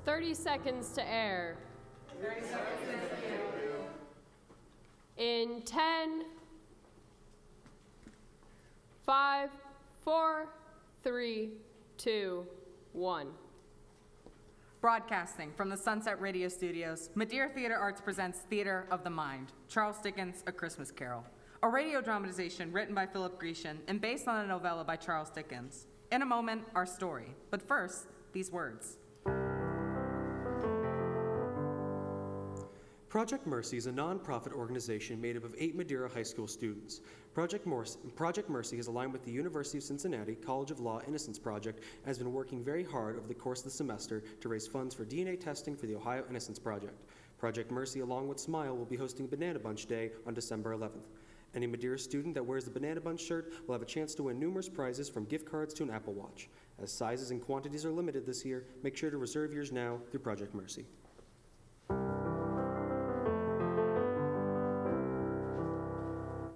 30 seconds to air. 30 seconds to air. In 10, 5, 4, 3, 2, 1. Broadcasting from the Sunset Radio Studios, Madeira Theater Arts presents Theater of the Mind, Charles Dickens' A Christmas Carol, a radio dramatization written by Philip Grecian and based on a novella by Charles Dickens. In a moment, our story. But first, these words. Project Mercy is a non-profit organization made up of 8 Madeira High School students. Project Mercy is aligned with the University of Cincinnati College of Law Innocence Project and has been working very hard over the course of the semester to raise funds for DNA testing for the Ohio Innocence Project. Project Mercy, along with Smile, will be hosting Banana Bunch Day on December 11th. Any Madeira student that wears the Banana Bunch shirt will have a chance to win numerous prizes from gift cards to an Apple Watch. As sizes and quantities are limited this year, make sure to reserve yours now through Project Mercy.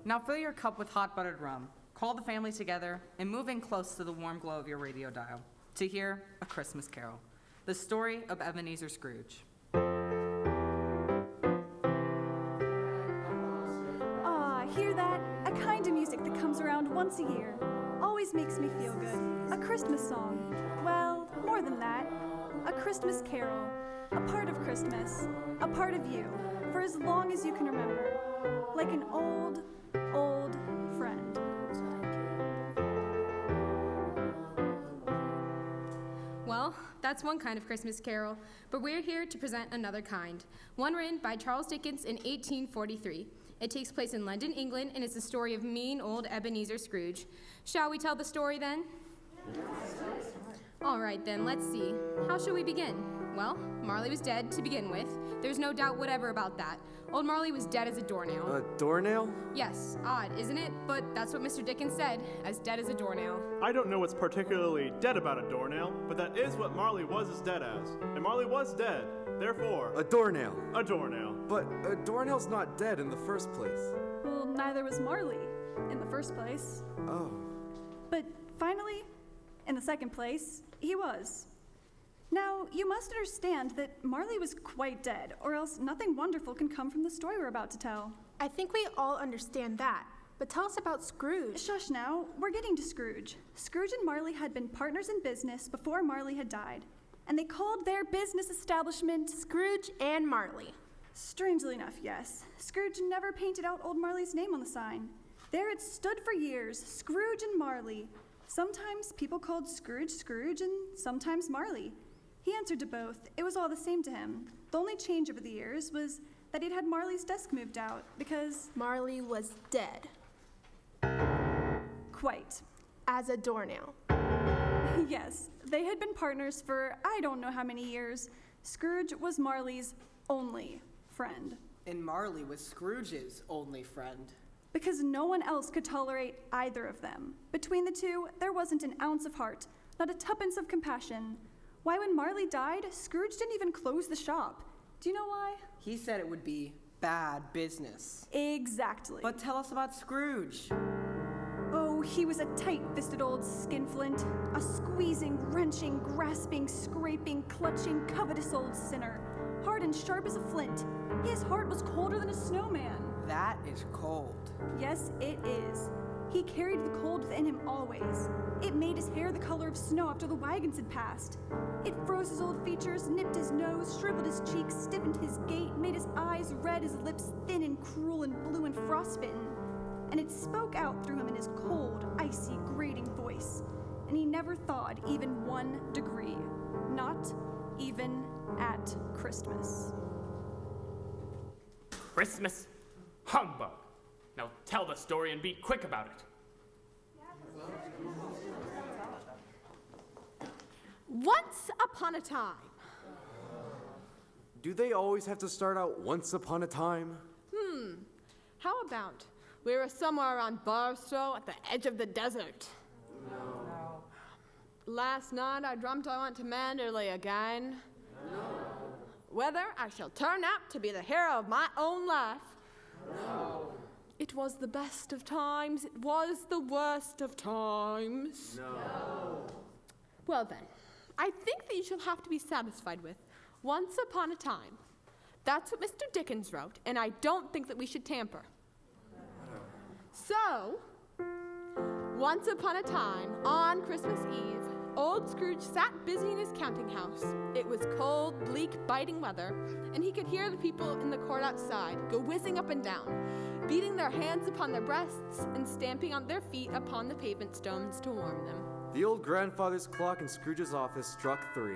Now fill your cup with hot buttered rum, call the family together, and move in close to the warm glow of your radio dial to hear A Christmas Carol, the story of Ebenezer Scrooge. Ah, hear that? A kind of music that comes around once a year. Always makes me feel good. A Christmas song. Well, more than that. A Christmas carol. A part of Christmas. A part of you. For as long as you can remember. Like an old friend. Well, that's one kind of Christmas carol, but we're here to present another kind, one written by Charles Dickens in 1843. It takes place in London, England, and it's the story of mean old Ebenezer Scrooge. Shall we tell the story then? All right then, let's see. How shall we begin? Well, Marley was dead to begin with. There's no doubt whatever about that. Old Marley was dead as a doornail. A doornail? Yes, odd, isn't it? But that's what Mr. Dickens said, as dead as a doornail. I don't know what's particularly dead about a doornail, but that is what Marley was as dead as. And Marley was dead, therefore... A doornail. A doornail. But a doornail's not dead in the first place. Well, neither was Marley in the first place. Oh. But finally, in the second place, he was. Now, you must understand that Marley was quite dead, or else nothing wonderful can come from the story we're about to tell. I think we all understand that. But tell us about Scrooge. Shush now, we're getting to Scrooge. Scrooge and Marley had been partners in business before Marley had died, and they called their business establishment Scrooge and Marley. Strangely enough, yes. Scrooge never painted out old Marley's name on the sign. There it stood for years, Scrooge and Marley. Sometimes people called Scrooge Scrooge and sometimes Marley. He answered to both. It was all the same to him. The only change over the years was that he'd had Marley's desk moved out because... Marley was dead. Quite. As a doornail. Yes, they had been partners for I don't know how many years. Scrooge was Marley's only friend. And Marley was Scrooge's only friend. Because no one else could tolerate either of them. Between the two, there wasn't an ounce of heart, not a tuppence of compassion. Why, when Marley died, Scrooge didn't even close the shop. Do you know why? He said it would be bad business. Exactly. But tell us about Scrooge. Oh, he was a tight-fisted old skinflint, a squeezing, wrenching, grasping, scraping, clutching, covetous old sinner, hard and sharp as a flint. His heart was colder than a snowman. That is cold. Yes, it is. He carried the cold within him always. It made his hair the color of snow after the wagons had passed. It froze his old features, nipped his nose, shriveled his cheeks, stiffened his gait, made his eyes red, his lips thin and cruel and blue and frostbitten. And it spoke out through him in his cold, icy, grating voice. And he never thawed even 1 degree. Not even at Christmas. Christmas? Humbug! Now tell the story and be quick about it. Once upon a time. Do they always have to start out once upon a time? How about we were somewhere around Barstow at the edge of the desert? No. Last night I dreamt I went to Manderley again. No. Whether I shall turn out to be the hero of my own life. No. It was the best of times, it was the worst of times. No. Well then, I think that you shall have to be satisfied with Once upon a time. That's what Mr. Dickens wrote, and I don't think that we should tamper. So, once upon a time, on Christmas Eve, old Scrooge sat busy in his counting house. It was cold, bleak, biting weather, and he could hear the people in the court outside go whizzing up and down, beating their hands upon their breasts and stamping on their feet upon the pavement stones to warm them. The old grandfather's clock in Scrooge's office struck 3.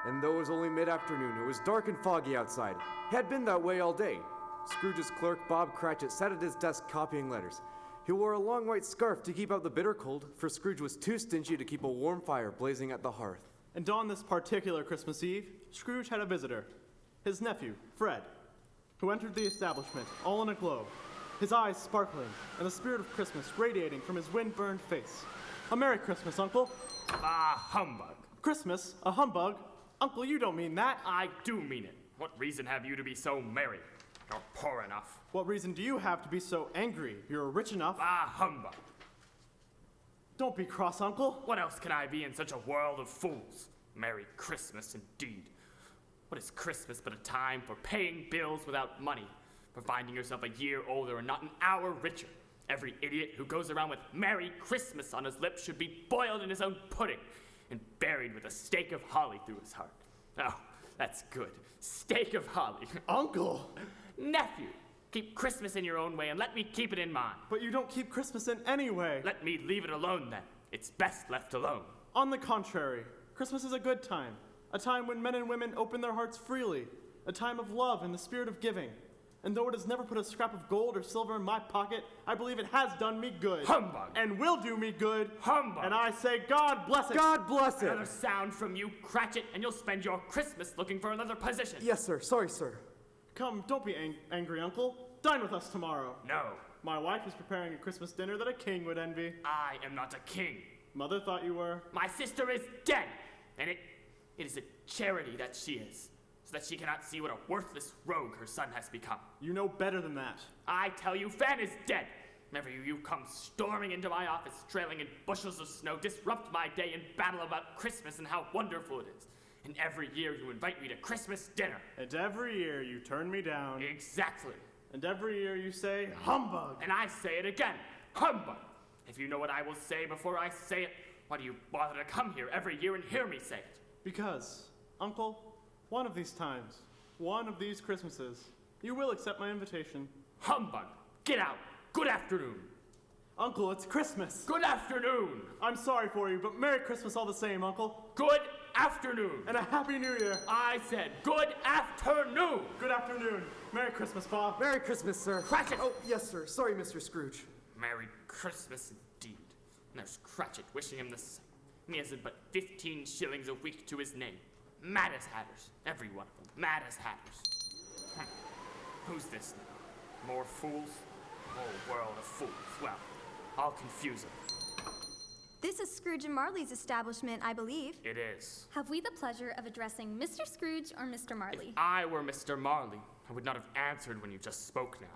And though it was only mid-afternoon, it was dark and foggy outside. It had been that way all day. Scrooge's clerk, Bob Cratchit, sat at his desk copying letters. He wore a long white scarf to keep out the bitter cold, for Scrooge was too stingy to keep a warm fire blazing at the hearth. And on this particular Christmas Eve, Scrooge had a visitor, his nephew, Fred, who entered the establishment all in a glow, his eyes sparkling, and the spirit of Christmas radiating from his wind-burned face. A Merry Christmas, Uncle. Ah, humbug. Christmas? A humbug? Uncle, you don't mean that. I do mean it. What reason have you to be so merry? You're poor enough. What reason do you have to be so angry? You're rich enough. Ah, humbug. Don't be cross, Uncle. What else can I be in such a world of fools? Merry Christmas, indeed. What is Christmas but a time for paying bills without money, for finding yourself a year older and not an hour richer? Every idiot who goes around with Merry Christmas on his lips should be boiled in his own pudding and buried with a stake of holly through his heart. Oh, that's good. Stake of holly. Uncle! Nephew, keep Christmas in your own way and let me keep it in mine. But you don't keep Christmas in any way. Let me leave it alone then. It's best left alone. On the contrary, Christmas is a good time. A time when men and women open their hearts freely. A time of love and the spirit of giving. And though it has never put a scrap of gold or silver in my pocket, I believe it has done me good. Humbug! And will do me good. Humbug! And I say, God bless it. God bless it! Another sound from you, Cratchit, and you'll spend your Christmas looking for another position. Yes, sir. Sorry, sir. Come, don't be angry, Uncle. Dine with us tomorrow. No. My wife is preparing a Christmas dinner that a king would envy. I am not a king. Mother thought you were. My sister is dead, and it is a charity that she is, so that she cannot see what a worthless rogue her son has become. You know better than that. I tell you, Fan is dead. Whenever you come storming into my office, trailing in bushels of snow, disrupt my day and babble about Christmas and how wonderful it is. And every year you invite me to Christmas dinner. And every year you turn me down. Exactly. And every year you say, humbug. And I say it again, humbug. If you know what I will say before I say it, why do you bother to come here every year and hear me say it? Because, Uncle, one of these times, one of these Christmases, you will accept my invitation. Humbug! Get out! Good afternoon! Uncle, it's Christmas! Good afternoon! I'm sorry for you, but Merry Christmas all the same, Uncle. Good afternoon! And a Happy New Year! I said good afternoon! Good afternoon. Merry Christmas, Pa. Merry Christmas, sir. Cratchit! Oh, yes, sir. Sorry, Mr. Scrooge. Merry Christmas indeed. And there's Cratchit wishing him the same. And he hasn't but 15 shillings a week to his name. Mad as hatters. Every one of them. Mad as hatters. Who's this now? More fools? A whole world of fools. Well, I'll confuse them. This is Scrooge and Marley's establishment, I believe. It is. Have we the pleasure of addressing Mr. Scrooge or Mr. Marley? If I were Mr. Marley, I would not have answered when you just spoke now.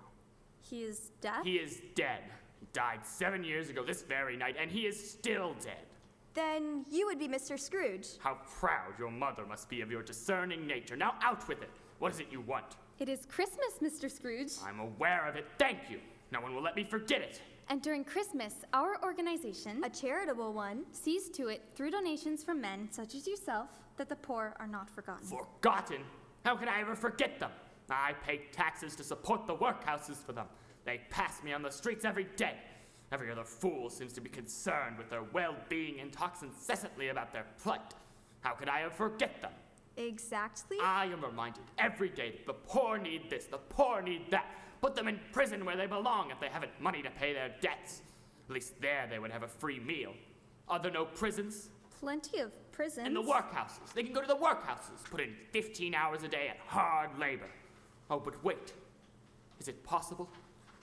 He is dead? He is dead. He died 7 years ago this very night, and he is still dead. Then you would be Mr. Scrooge. How proud your mother must be of your discerning nature. Now out with it. What is it you want? It is Christmas, Mr. Scrooge. I'm aware of it. Thank you. No one will let me forget it. And during Christmas, our organization, A charitable one. sees to it, through donations from men such as yourself, that the poor are not forgotten. Forgotten? How can I ever forget them? I pay taxes to support the workhouses for them. They pass me on the streets every day. Every other fool seems to be concerned with their well-being and talks incessantly about their plight. How could I ever forget them? Exactly. I am reminded every day that the poor need this, the poor need that. Put them in prison where they belong if they haven't money to pay their debts. At least there they would have a free meal. Are there no prisons? Plenty of prisons. In the workhouses. They can go to the workhouses, put in 15 hours a day at hard labor. Oh, but wait. Is it possible?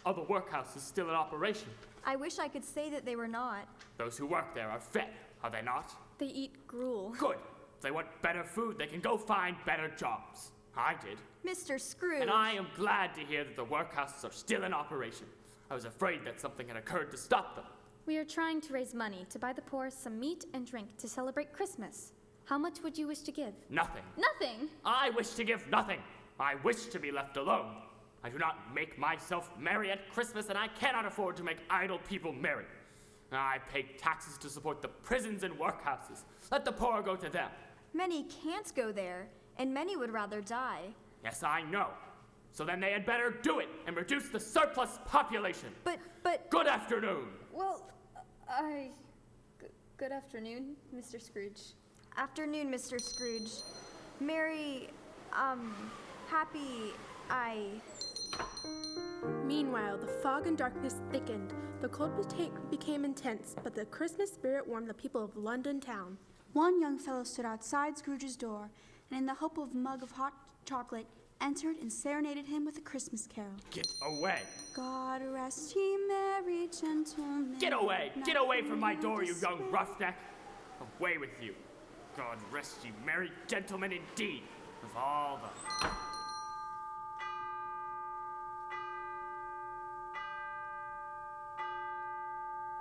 Are the workhouses still in operation? I wish I could say that they were not. Those who work there are fed, are they not? They eat gruel. Good. If they want better food, they can go find better jobs. I did. Mr. Scrooge. And I am glad to hear that the workhouses are still in operation. I was afraid that something had occurred to stop them. We are trying to raise money to buy the poor some meat and drink to celebrate Christmas. How much would you wish to give? Nothing. Nothing! I wish to give nothing. I wish to be left alone. I do not make myself merry at Christmas, and I cannot afford to make idle people merry. I pay taxes to support the prisons and workhouses. Let the poor go to them. Many can't go there, and many would rather die. Yes, I know. So then they had better do it and reduce the surplus population. But... Good afternoon. Well, Good afternoon, Mr. Scrooge. Afternoon, Mr. Scrooge. Happy, Meanwhile, the fog and darkness thickened. The cold became intense, but the Christmas spirit warmed the people of London town. One young fellow stood outside Scrooge's door, and in the hope of a mug of hot chocolate, entered and serenaded him with a Christmas carol. Get away. God rest ye merry gentlemen. Get away. Get away from my door, you young roughneck. Away with you. God rest ye merry gentlemen indeed. Of all the...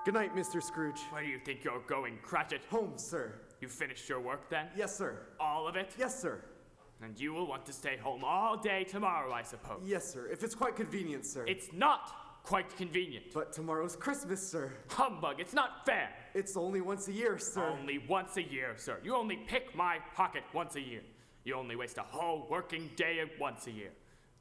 Good night, Mr. Scrooge. Where do you think you're going, Cratchit? Home, sir. You finished your work then? Yes, sir. All of it? Yes, sir. And you will want to stay home all day tomorrow, I suppose. Yes, sir. If it's quite convenient, sir. It's not quite convenient. But tomorrow's Christmas, sir. Humbug, it's not fair. It's only once a year, sir. Only once a year, sir. You only pick my pocket once a year. You only waste a whole working day once a year.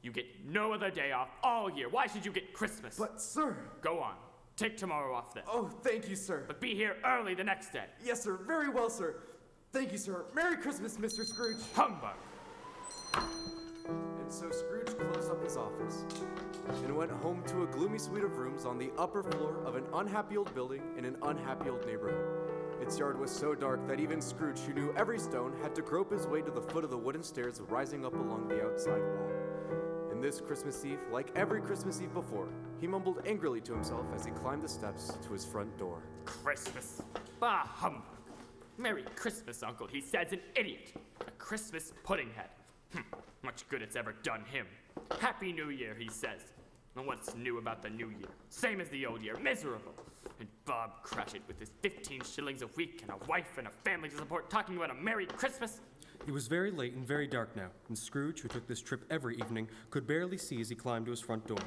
You get no other day off all year. Why should you get Christmas? But, sir. Go on. Take tomorrow off then. Oh, thank you, sir. But be here early the next day. Yes, sir. Very well, sir. Thank you, sir. Merry Christmas, Mr. Scrooge. Humbug. And so Scrooge closed up his office and went home to a gloomy suite of rooms on the upper floor of an unhappy old building in an unhappy old neighborhood. Its yard was so dark that even Scrooge, who knew every stone, had to grope his way to the foot of the wooden stairs rising up along the outside wall. And this Christmas Eve, like every Christmas Eve before, he mumbled angrily to himself as he climbed the steps to his front door. Christmas. Bah, humbug. Merry Christmas, Uncle. He says an idiot. A Christmas pudding head. Much good it's ever done him. Happy New Year, he says. And what's new about the new year? Same as the old year, miserable. And Bob Cratchit with his 15 shillings a week and a wife and a family to support talking about a Merry Christmas. It was very late and very dark now, and Scrooge, who took this trip every evening, could barely see as he climbed to his front door.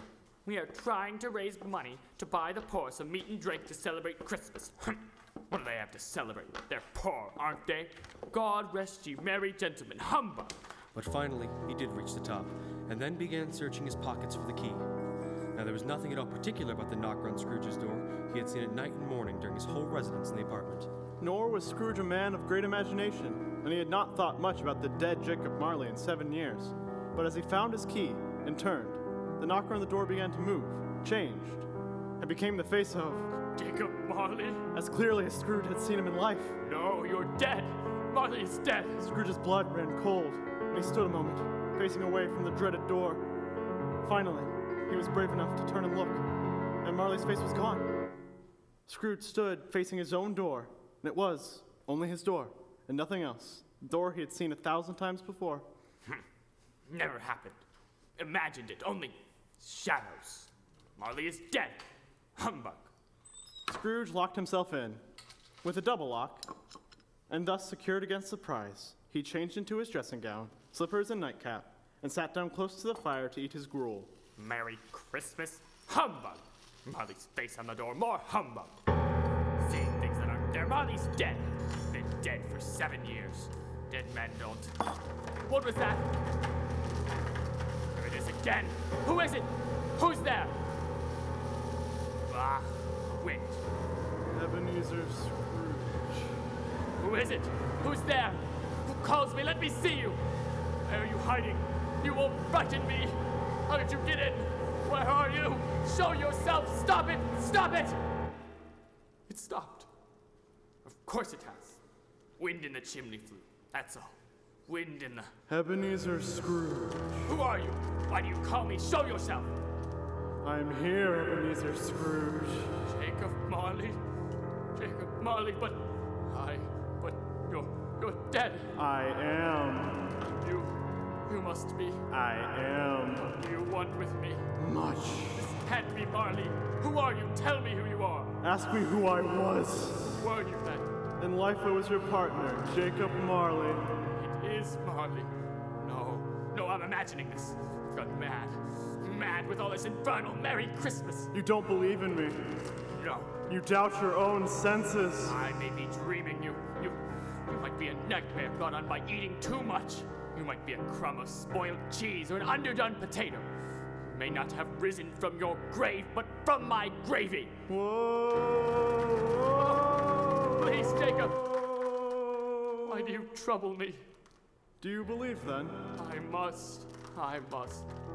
We are trying to raise money to buy the poor some meat and drink to celebrate Christmas. What do they have to celebrate? They're poor, aren't they? God rest ye merry gentlemen. Humbug! But finally, he did reach the top, and then began searching his pockets for the key. Now, there was nothing at all particular about the knocker on Scrooge's door. He had seen it night and morning during his whole residence in the apartment. Nor was Scrooge a man of great imagination, and he had not thought much about the dead Jacob Marley in 7 years. But as he found his key and turned, the knocker on the door began to move, changed, and became the face of Jacob Marley? as clearly as Scrooge had seen him in life. No, you're dead. Marley is dead. Scrooge's blood ran cold, and he stood a moment, facing away from the dreaded door. Finally, he was brave enough to turn and look, and Marley's face was gone. Scrooge stood facing his own door, and it was only his door, and nothing else. The door he had seen 1,000 times before. Never happened. Imagined it. Only shadows. Marley is dead. Humbug. Scrooge locked himself in, with a double lock, and thus secured against surprise, he changed into his dressing gown, slippers, and nightcap, and sat down close to the fire to eat his gruel. Merry Christmas. Humbug. Marley's face on the door. More humbug. Seeing things that aren't there. Marley's dead. Been dead for 7 years. Dead men don't. What was that? There it is again. Who is it? Who's there? Ah, wind. Ebenezer Scrooge. Who is it? Who's there? Who calls me? Let me see you. Where are you hiding? You won't frighten me. How did you get in? Where are you? Show yourself. Stop it. Stop it. It stopped. Of course it has. Wind in the chimney flue. That's all. Wind in the... Ebenezer Scrooge. Who are you? Why do you call me? Show yourself. I'm here, Ebenezer Scrooge. Jacob Marley. Jacob Marley, but you're dead. I am. You must be. I am. What do you want with me? Much. This can't be Marley. Who Who are you? Tell me who you are. Ask me who I was. Who are you then? In life, I was your partner, Jacob Marley. It is Marley. No, I'm imagining this. I've gone mad. Mad with all this infernal Merry Christmas. You don't believe in me. No. You doubt your own senses. I may be dreaming. You might be a nightmare brought on by eating too much. You might be a crumb of spoiled cheese or an underdone potato. You may not have risen from your grave, but from my gravy. Whoa! Please, Jacob. Why do you trouble me? Do you believe, then? I must.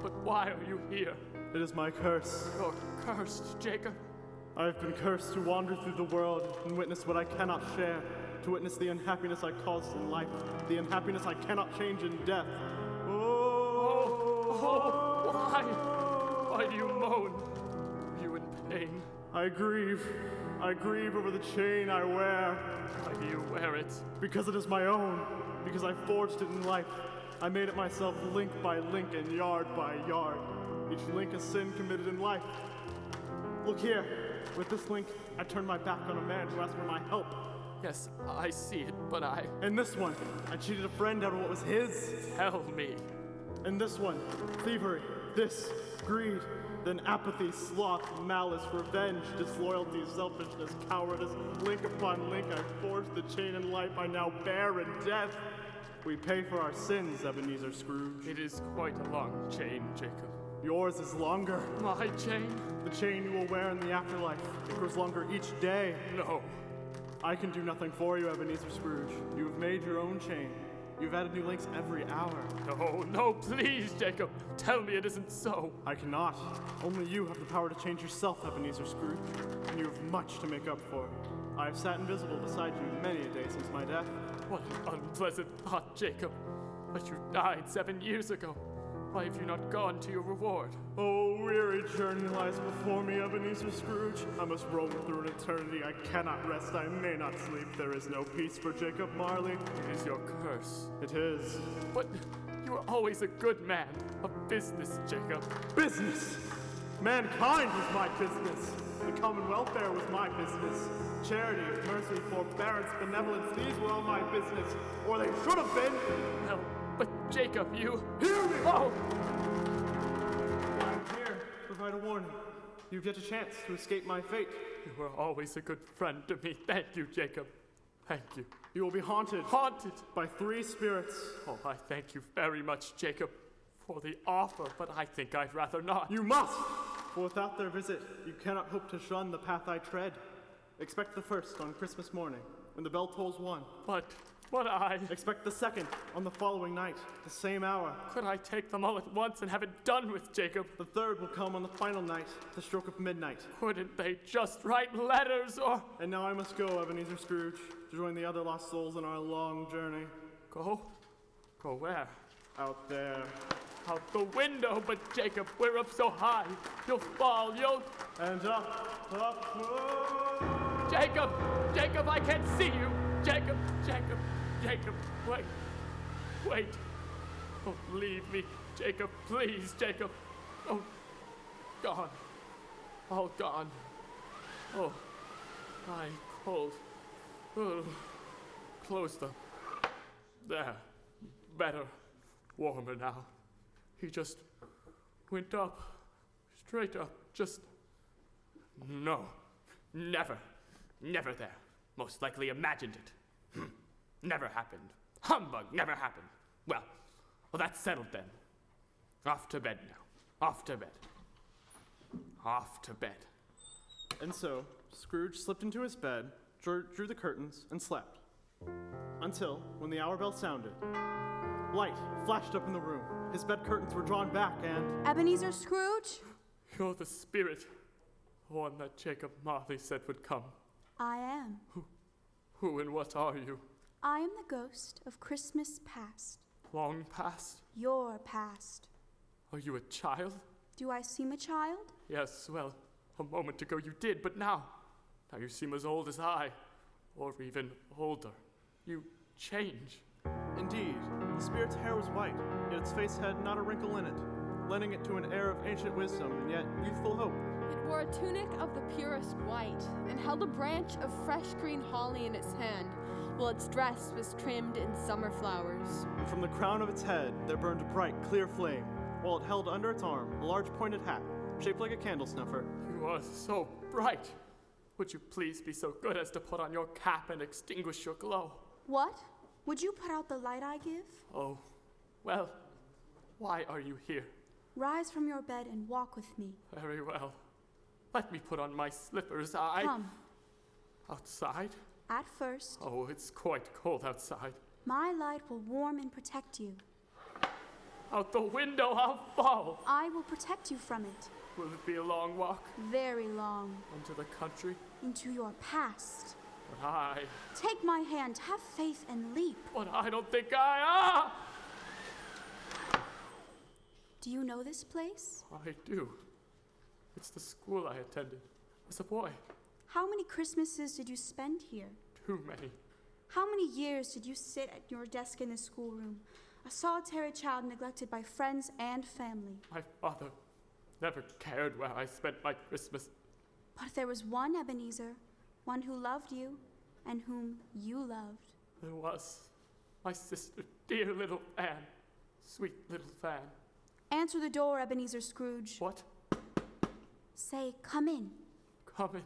But why are you here? It is my curse. You're cursed, Jacob. I have been cursed to wander through the world and witness what I cannot share, to witness the unhappiness I caused in life, the unhappiness I cannot change in death. Why? Why do you moan? Are you in pain? I grieve over the chain I wear. Why do you wear it? Because it is my own, because I forged it in life. I made it myself link by link and yard by yard. Each link a sin committed in life. Look here. With this link, I turned my back on a man who asked for my help. Yes, I see it, but I... And this one, I cheated a friend out of what was his. Tell me. And this one, thievery, this, greed, then apathy, sloth, malice, revenge, disloyalty, selfishness, cowardice, link upon link, I forged the chain in life I now bear in death. We pay for our sins, Ebenezer Scrooge. It is quite a long chain, Jacob. Yours is longer. My chain? The chain you will wear in the afterlife. It grows longer each day. No. I can do nothing for you, Ebenezer Scrooge. You have made your own chain. You've added new links every hour. No, please, Jacob. Tell me it isn't so. I cannot. Only you have the power to change yourself, Ebenezer Scrooge. And you have much to make up for. I have sat invisible beside you many a day since my death. What an unpleasant thought, Jacob. But you died 7 years ago. Why have you not gone to your reward? Oh, weary journey lies before me, Ebenezer Scrooge. I must roam through an eternity. I cannot rest. I may not sleep. There is no peace for Jacob Marley. It is your curse. It is. But you were always a good man. A business, Jacob. Business? Mankind was my business. The common welfare was my business. Charity, mercy, forbearance, benevolence, these were all my business. Or they should have been. Well, but Jacob, you... Hear me! Oh! I'm here to provide a warning. You've yet a chance to escape my fate. You were always a good friend to me. Thank you, Jacob. Thank you. You will be haunted. Haunted? By 3 spirits. Oh, I thank you very much, Jacob, for the offer, but I think I'd rather not. You must! For without their visit, you cannot hope to shun the path I tread. Expect the first on Christmas morning, when the bell tolls 1. But I... Expect the second on the following night, the same hour. Could I take them all at once and have it done with, Jacob? The third will come on the final night, the stroke of midnight. Couldn't they just write letters, or... And now I must go, Ebenezer Scrooge, to join the other lost souls in our long journey. Go? Go where? Out there. Out the window, but Jacob, we're up so high. You'll fall, And up, up. Jacob! Jacob, I can't see you! Jacob, wait. Don't leave me, Jacob, please, Jacob. Oh, gone. All gone. Oh, my cold. Oh, close them. There. Better. Warmer now. He just went up. Straight up. Just... No. Never there. Most likely imagined it. Never happened. Humbug, never happened. Well, that's settled then. Off to bed now. Off to bed. And so, Scrooge slipped into his bed, drew the curtains, and slept. Until, when the hour bell sounded, light flashed up in the room. His bed curtains were drawn back, and... Ebenezer Scrooge? You're the spirit. The one that Jacob Marley said would come. I am. Who and what are you? I am the ghost of Christmas past. Long past? Your past. Are you a child? Do I seem a child? Yes, well, a moment ago you did, but now you seem as old as I, or even older. You change. Indeed, the spirit's hair was white, yet its face had not a wrinkle in it, lending it to an air of ancient wisdom and yet youthful hope. It wore a tunic of the purest white and held a branch of fresh green holly in its hand, while its dress was trimmed in summer flowers. And from the crown of its head there burned a bright, clear flame, while it held under its arm a large pointed hat, shaped like a candle snuffer. You are so bright. Would you please be so good as to put on your cap and extinguish your glow? What? Would you put out the light I give? Oh, well, why are you here? Rise from your bed and walk with me. Very well. Let me put on my slippers. Come. Outside? At first, Oh, it's quite cold outside. my light will warm and protect you. Out the window, I'll fall. I will protect you from it. Will it be a long walk Very long. into the country? Into your past. But Take my hand, have faith, and leap. I don't think I. Do you know this place? I do. It's the school I attended as a boy. How many Christmases did you spend here? Too many. How many years did you sit at your desk in the schoolroom, a solitary child neglected by friends and family? My father never cared where I spent my Christmas. But there was one Ebenezer, one who loved you and whom you loved. There was my sister, dear little Fan, sweet little Fan. Answer the door, Ebenezer Scrooge. What? Say, come in. Come in.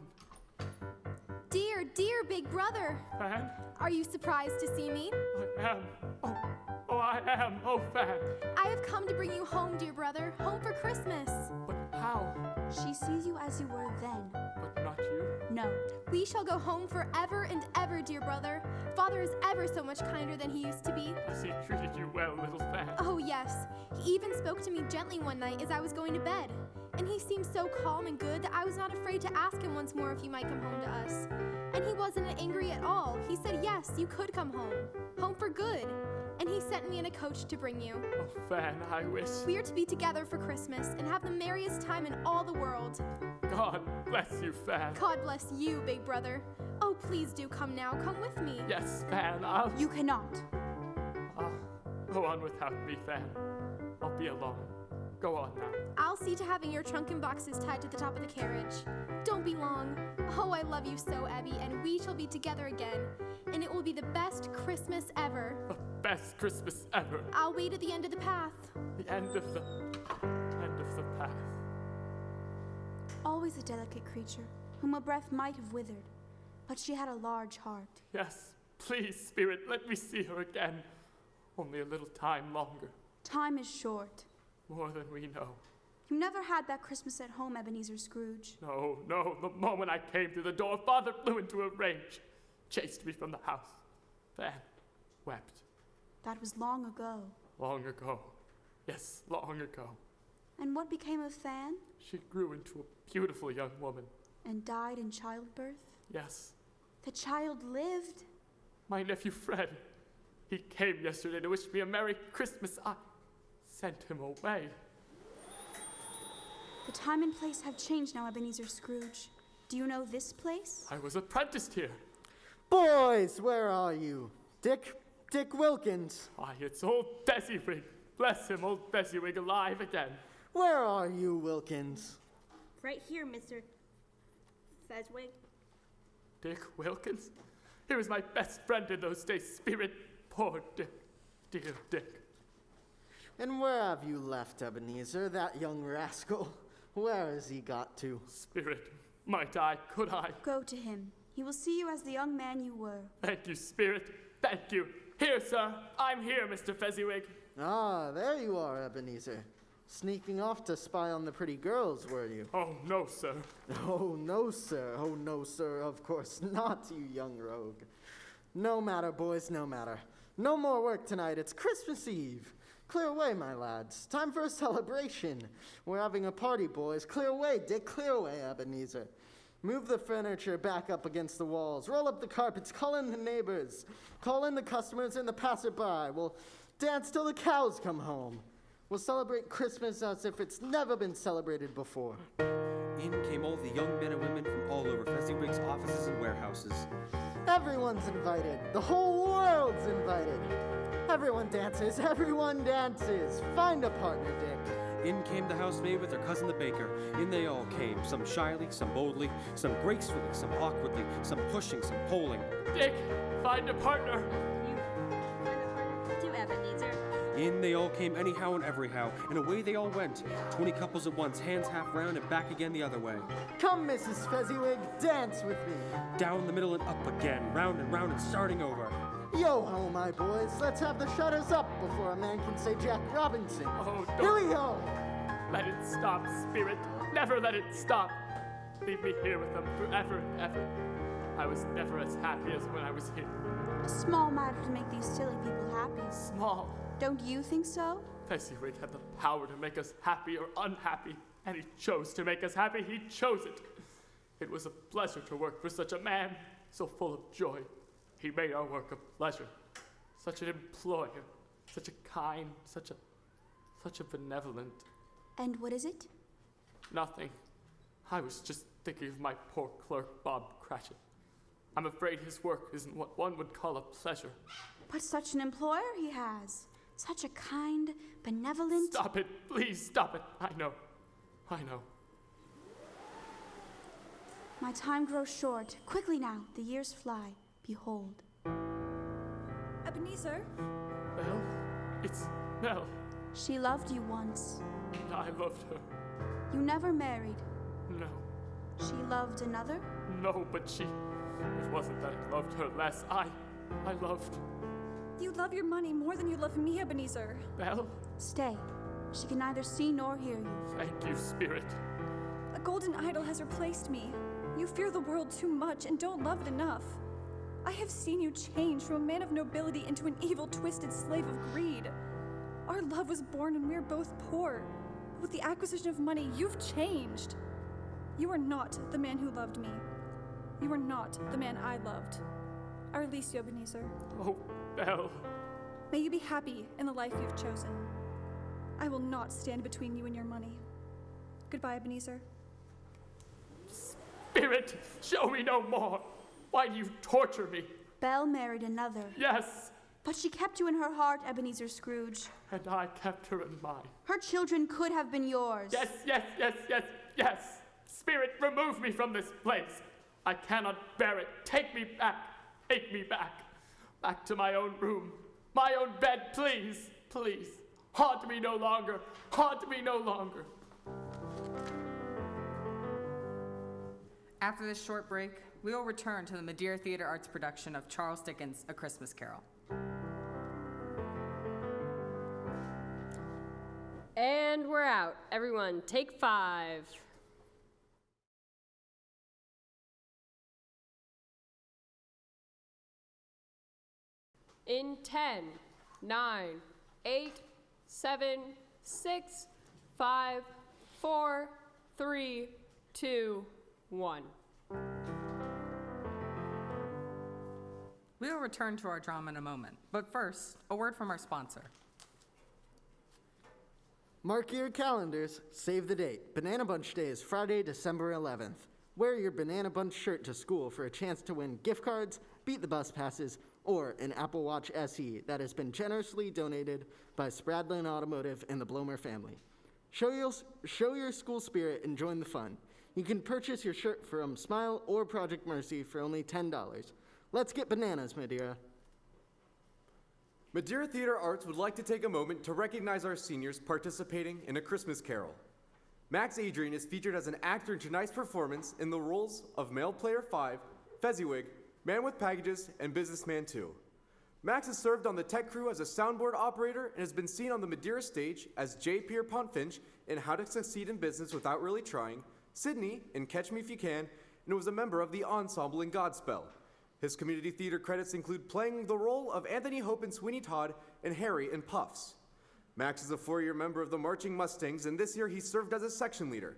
Dear, dear big brother. Fan? Are you surprised to see me? I am. Oh, I am. Oh, Fan. I have come to bring you home, dear brother. Home for Christmas. But how? She sees you as you were then. But not you? No. We shall go home forever and ever, dear brother. Father is ever so much kinder than he used to be. Has he treated you well, little Fan? Oh, yes. He even spoke to me gently one night as I was going to bed. And he seemed so calm and good that I was not afraid to ask him once more if he might come home to us. And he wasn't angry at all. He said, yes, you could come home. Home for good. And he sent me in a coach to bring you. Oh, Fan, I wish. We are to be together for Christmas and have the merriest time in all the world. God bless you, Fan. God bless you, big brother. Oh, please do come now. Come with me. Yes, Fan, I'll... You cannot. Go on without me, Fan. I'll be alone. Go on now. I'll see to having your trunk and boxes tied to the top of the carriage. Don't be long. Oh, I love you so, Abby, and we shall be together again. And it will be the best Christmas ever. The best Christmas ever. I'll wait at the end of the path. The end of the path. Always a delicate creature, whom a breath might have withered. But she had a large heart. Yes, please, Spirit, let me see her again. Only a little time longer. Time is short. More than we know. You never had that Christmas at home, Ebenezer Scrooge. No. The moment I came through the door, Father flew into a rage. Chased me from the house. Fan wept. That was long ago. Long ago. Yes, long ago. And what became of Fan? She grew into a beautiful young woman. And died in childbirth? Yes. The child lived? My nephew Fred. He came yesterday to wish me a Merry Christmas. I sent him away. The time and place have changed now, Ebenezer Scrooge. Do you know this place? I was apprenticed here. Boys, where are you? Dick Wilkins. Why, it's old Fezziwig. Bless him, old Fezziwig alive again. Where are you, Wilkins? Right here, Mr. Fezziwig. Dick Wilkins? He was my best friend in those days, Spirit. Poor Dick. Dear Dick. And where have you left Ebenezer, that young rascal? Where has he got to? Spirit, could I? Go to him. He will see you as the young man you were. Thank you, Spirit. Thank you. Here, sir. I'm here, Mr. Fezziwig. Ah, there you are, Ebenezer. Sneaking off to spy on the pretty girls, were you? Oh, no, sir. Oh, no, sir. Oh, no, sir. Of course not, you young rogue. No matter, boys, no matter. No more work tonight. It's Christmas Eve. Clear away, my lads. Time for a celebration. We're having a party, boys. Clear away, Dick. Clear away, Ebenezer. Move the furniture back up against the walls. Roll up the carpets. Call in the neighbors. Call in the customers and the passerby. We'll dance till the cows come home. We'll celebrate Christmas as if it's never been celebrated before. In came all the young men and women from all over Fezziwig's offices and warehouses. Everyone's invited. The whole world's invited. Everyone dances. Everyone dances. Find a partner, Dick. In came the housemaid with her cousin the baker. In they all came, some shyly, some boldly, some gracefully, some awkwardly, some pushing, some pulling. Dick, find a partner. Do Ebenezer. In they all came anyhow and everyhow, and away they all went. 20 couples at once, hands half round and back again the other way. Come, Mrs. Fezziwig, dance with me. Down the middle and up again, round and starting over. Yo-ho, my boys, let's have the shutters up before a man can say Jack Robinson. Oh, Here don't we go. let it stop, spirit. Never let it stop. Leave me here with them forever and ever. I was never as happy as when I was here. A small matter to make these silly people happy. Small. Don't you think so? Fezziwig had the power to make us happy or unhappy, and he chose to make us happy. He chose it. It was a pleasure to work for such a man, so full of joy. He made our work a pleasure. Such an employer, such a kind, such a benevolent. And what is it? Nothing. I was just thinking of my poor clerk, Bob Cratchit. I'm afraid his work isn't what one would call a pleasure. But such an employer he has. Such a kind, benevolent... Stop it. Please stop it. I know. My time grows short. Quickly now, the years fly. Behold. Ebenezer? Belle? It's Belle. She loved you once. I loved her. You never married. No. She loved another? No, but she... It wasn't that I loved her less. I loved... You love your money more than you love me, Ebenezer. Belle? Stay. She can neither see nor hear you. Thank you, Spirit. A golden idol has replaced me. You fear the world too much and don't love it enough. I have seen you change from a man of nobility into an evil, twisted slave of greed. Our love was born when we were both poor. But with the acquisition of money, you've changed. You are not the man who loved me. You are not the man I loved. I release you, Ebenezer. Oh, Belle. May you be happy in the life you've chosen. I will not stand between you and your money. Goodbye, Ebenezer. Spirit, show me no more. Why do you torture me? Belle married another. Yes. But she kept you in her heart, Ebenezer Scrooge. And I kept her in mine. Her children could have been yours. Yes. Spirit, remove me from this place. I cannot bear it. Take me back. Take me back. Back to my own room. My own bed, please. Please. Haunt me no longer. Haunt me no longer. After this short break, we will return to the Madeira Theater Arts production of Charles Dickens' A Christmas Carol. And we're out. Everyone, take 5. In 10, 9, 8, 7, 6, 5, 4, 3, 2, 1. We will return to our drama in a moment, but first, a word from our sponsor. Mark your calendars. Save the date. Banana Bunch Day is Friday, December 11th. Wear your Banana Bunch shirt to school for a chance to win gift cards, beat the bus passes, or an Apple Watch SE that has been generously donated by Spradlin Automotive and the Blomer family. Show your school spirit and join the fun. You can purchase your shirt from Smile or Project Mercy for only $10. Let's get bananas, Madeira. Madeira Theater Arts would like to take a moment to recognize our seniors participating in A Christmas Carol. Max Adrian is featured as an actor in tonight's performance in the roles of Male Player 5, Fezziwig, Man with Packages, and Businessman 2. Max has served on the tech crew as a soundboard operator and has been seen on the Madeira stage as J. Pierpont Finch in How to Succeed in Business Without Really Trying, Sydney in Catch Me If You Can, and was a member of the ensemble in Godspell. His community theater credits include playing the role of Anthony Hope in Sweeney Todd and Harry in Puffs. Max is a 4-year member of the Marching Mustangs, and this year he served as a section leader.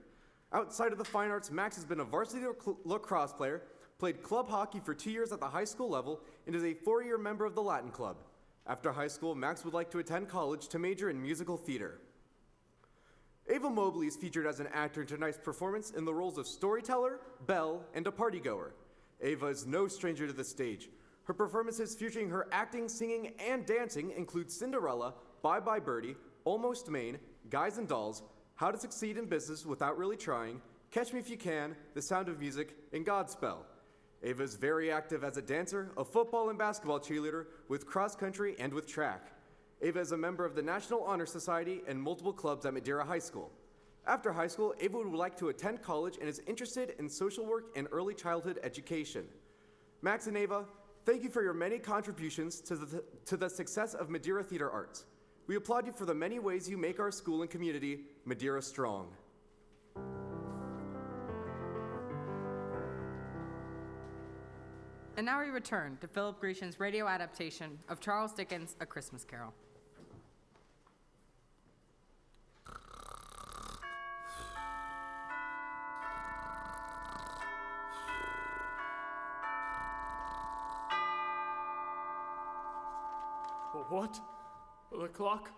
Outside of the fine arts, Max has been a varsity lacrosse player, played club hockey for 2 years at the high school level, and is a 4-year member of the Latin Club. After high school, Max would like to attend college to major in musical theater. Ava Mobley is featured as an actor in tonight's performance in the roles of storyteller, belle, and a partygoer. Ava is no stranger to the stage. Her performances featuring her acting, singing, and dancing include Cinderella, Bye Bye Birdie, Almost Maine, Guys and Dolls, How to Succeed in Business Without Really Trying, Catch Me If You Can, The Sound of Music, and Godspell. Ava is very active as a dancer, a football and basketball cheerleader, with cross country and with track. Ava is a member of the National Honor Society and multiple clubs at Madeira High School. After high school, Ava would like to attend college and is interested in social work and early childhood education. Max and Ava, thank you for your many contributions to the success of Madeira Theater Arts. We applaud you for the many ways you make our school and community Madeira strong. And now we return to Philip Grecian's radio adaptation of Charles Dickens' A Christmas Carol. What? 1 o'clock?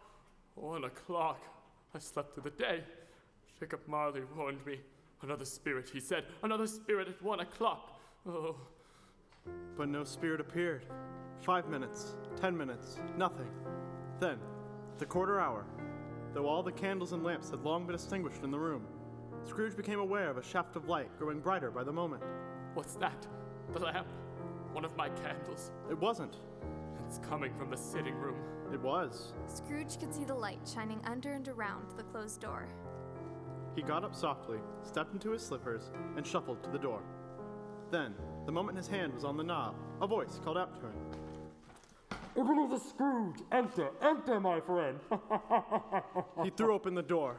1 o'clock. I slept through the day. Jacob Marley warned me. Another spirit, he said. Another spirit at 1 o'clock. Oh. But no spirit appeared. 5 minutes, 10 minutes, nothing. Then, at the quarter hour, though all the candles and lamps had long been extinguished in the room, Scrooge became aware of a shaft of light growing brighter by the moment. What's that? The lamp? One of my candles? It wasn't. It's coming from the sitting room. It was. Scrooge could see the light shining under and around the closed door. He got up softly, stepped into his slippers, and shuffled to the door. Then, the moment his hand was on the knob, a voice called out to him. Ebenezer Scrooge, enter, enter, my friend. He threw open the door,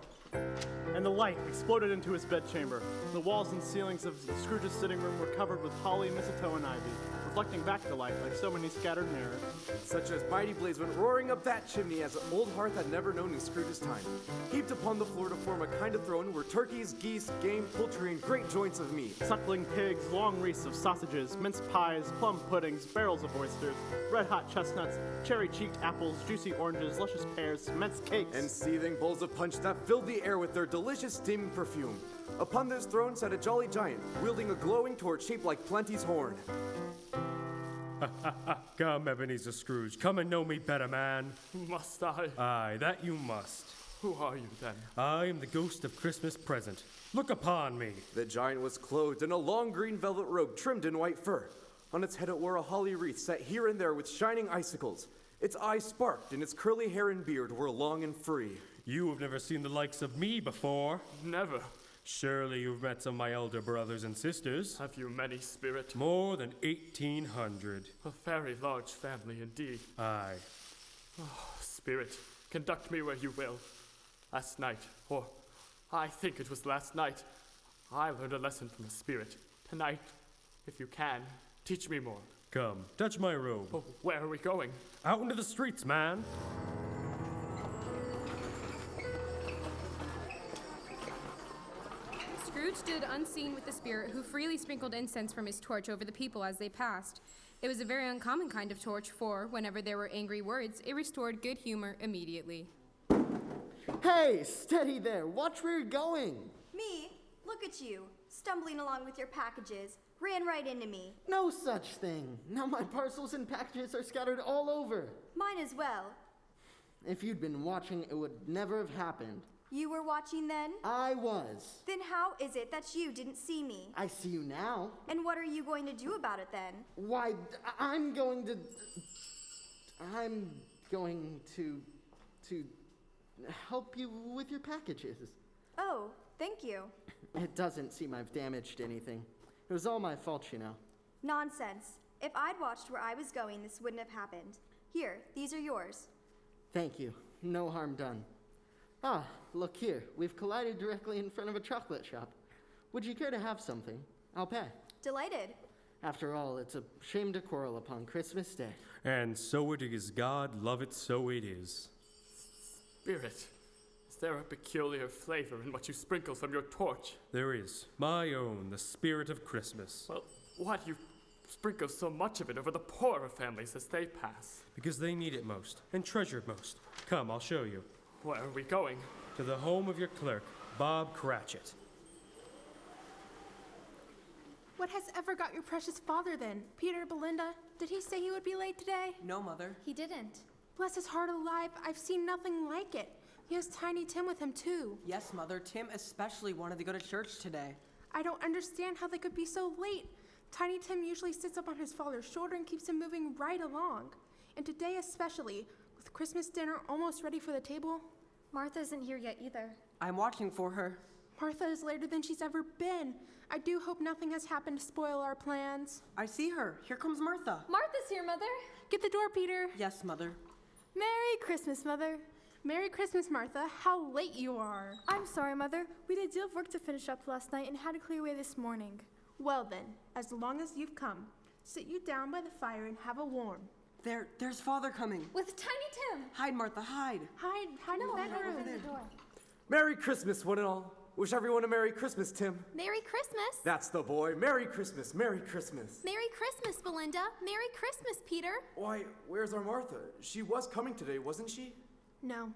and the light exploded into his bedchamber. The walls and ceilings of Scrooge's sitting room were covered with holly, mistletoe, and ivy, reflecting back the light like so many scattered mirrors. Such as mighty blaze went roaring up that chimney as an old hearth had never known in Scrooge's time, heaped upon the floor to form a kind of throne where turkeys, geese, game, poultry, and great joints of meat, suckling pigs, long wreaths of sausages, minced pies, plum puddings, barrels of oysters, red-hot chestnuts, cherry-cheeked apples, juicy oranges, luscious pears, immense cakes, and seething bowls of punch that filled the air with their delicious steaming perfume. Upon this throne sat a jolly giant, wielding a glowing torch shaped like Plenty's horn. Come, Ebenezer Scrooge, come and know me better, man. Must I? Aye, that you must. Who are you, then? I am the ghost of Christmas present. Look upon me. The giant was clothed in a long green velvet robe trimmed in white fur. On its head it wore a holly wreath set here and there with shining icicles. Its eyes sparkled, and its curly hair and beard were long and free. You have never seen the likes of me before. Never. Surely you've met some of my elder brothers and sisters. Have you many, Spirit? More than 1,800. A very large family indeed. Aye. Oh, Spirit, conduct me where you will. Last night, or I think it was last night, I learned a lesson from a spirit. Tonight, if you can, teach me more. Come, touch my robe. Oh, where are we going? Out into the streets, man. Scrooge stood unseen with the spirit, who freely sprinkled incense from his torch over the people as they passed. It was a very uncommon kind of torch, for whenever there were angry words, it restored good humor immediately. Hey, steady there. Watch where you're going. Me? Look at you, stumbling along with your packages. Ran right into me. No such thing. Now my parcels and packages are scattered all over. Mine as well. If you'd been watching, it would never have happened. You were watching then? I was. Then how is it that you didn't see me? I see you now. And what are you going to do about it then? Why, I'm going to help you with your packages. Oh, thank you. It doesn't seem I've damaged anything. It was all my fault, you know. Nonsense. If I'd watched where I was going, this wouldn't have happened. Here, these are yours. Thank you. No harm done. Ah, look here. We've collided directly in front of a chocolate shop. Would you care to have something? I'll pay. Delighted. After all, it's a shame to quarrel upon Christmas Day. And so it is, God love it, so it is. Spirit, is there a peculiar flavor in what you sprinkle from your torch? There is. My own, the spirit of Christmas. Well, why do you sprinkle so much of it over the poorer families as they pass? Because they need it most, and treasure it most. Come, I'll show you. Where are we going? To the home of your clerk, Bob Cratchit. What has ever got your precious father then? Peter, Belinda, did he say he would be late today? No, Mother. He didn't. Bless his heart alive, I've seen nothing like it. He has Tiny Tim with him, too. Yes, Mother. Tim especially wanted to go to church today. I don't understand how they could be so late. Tiny Tim usually sits up on his father's shoulder and keeps him moving right along. And today especially, with Christmas dinner almost ready for the table. Martha isn't here yet either. I'm watching for her. Martha is later than she's ever been. I do hope nothing has happened to spoil our plans. I see her. Here comes Martha. Martha's here, Mother. Get the door, Peter. Yes, Mother. Merry Christmas, Mother. Merry Christmas, Martha. How late you are. I'm sorry, Mother. We had a deal of work to finish up last night and had to clear away this morning. Well then, as long as you've come, sit you down by the fire and have a warm. There's Father coming. With Tiny Tim. Hide, Martha, hide. Hide in the bedroom. Merry Christmas, one and all. Wish everyone a Merry Christmas, Tim. Merry Christmas. That's the boy. Merry Christmas, Merry Christmas. Merry Christmas, Belinda. Merry Christmas, Peter. Why, where's our Martha? She was coming today, wasn't she? No,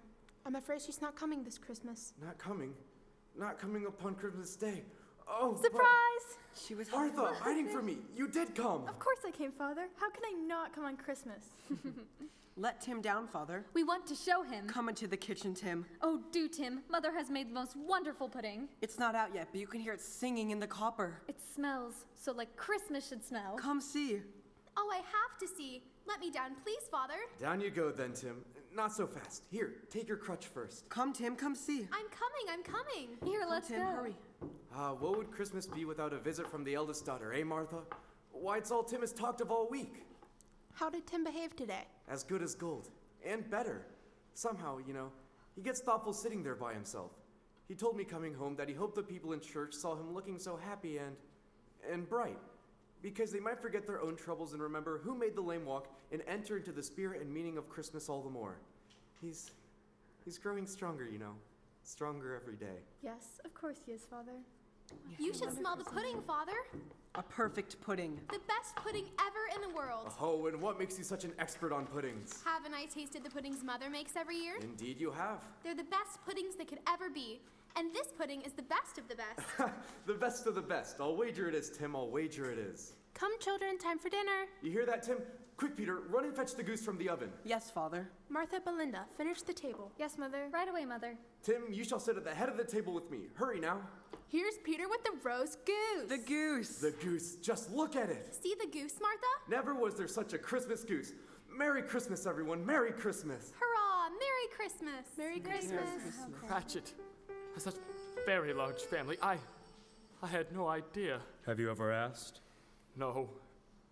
I'm afraid she's not coming this Christmas. Not coming? Not coming upon Christmas Day. Oh, Surprise! She was Martha, hiding from me. You did come. Of course I came, Father. How can I not come on Christmas? Let Tim down, Father. We want to show him. Come into the kitchen, Tim. Oh, do, Tim. Mother has made the most wonderful pudding. It's not out yet, but you can hear it singing in the copper. It smells so like Christmas should smell. Come see. Oh, I have to see. Let me down, please, Father. Down you go then, Tim. Not so fast. Here, take your crutch first. Come, Tim, come see. I'm coming. Here, let's Tim, go. hurry. What would Christmas be without a visit from the eldest daughter, eh, Martha? Why, it's all Tim has talked of all week. How did Tim behave today? As good as gold. And better. Somehow, he gets thoughtful sitting there by himself. He told me coming home that he hoped the people in church saw him looking so happy and bright, because they might forget their own troubles and remember who made the lame walk and enter into the spirit and meaning of Christmas all the more. He's growing stronger, stronger every day. Yes, of course he is, Father. You should smell the pudding, Father. A perfect pudding. The best pudding ever in the world. Oh, and what makes you such an expert on puddings? Haven't I tasted the puddings Mother makes every year? Indeed you have. They're the best puddings that could ever be. And this pudding is the best of the best. The best of the best. I'll wager it is, Tim. I'll wager it is. Come, children, time for dinner. You hear that, Tim? Quick, Peter, run and fetch the goose from the oven. Yes, Father. Martha, Belinda, finish the table. Yes, Mother. Right away, Mother. Tim, you shall sit at the head of the table with me. Hurry now. Here's Peter with the roast goose. The goose. The goose. Just look at it. See the goose, Martha? Never was there such a Christmas goose. Merry Christmas, everyone. Merry Christmas. Hurrah! Merry Christmas. Merry Christmas. Cratchit has such a very large family. I had no idea. Have you ever asked? No,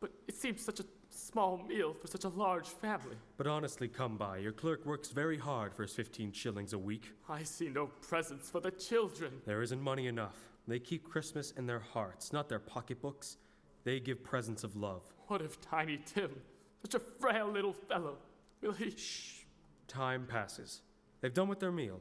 but it seems such a small meal for such a large family. But honestly, come by. Your clerk works very hard for his 15 shillings a week. I see no presents for the children. There isn't money enough. They keep Christmas in their hearts, not their pocketbooks. They give presents of love. What if Tiny Tim, such a frail little fellow, will he... Shh. Time passes. They've done with their meal.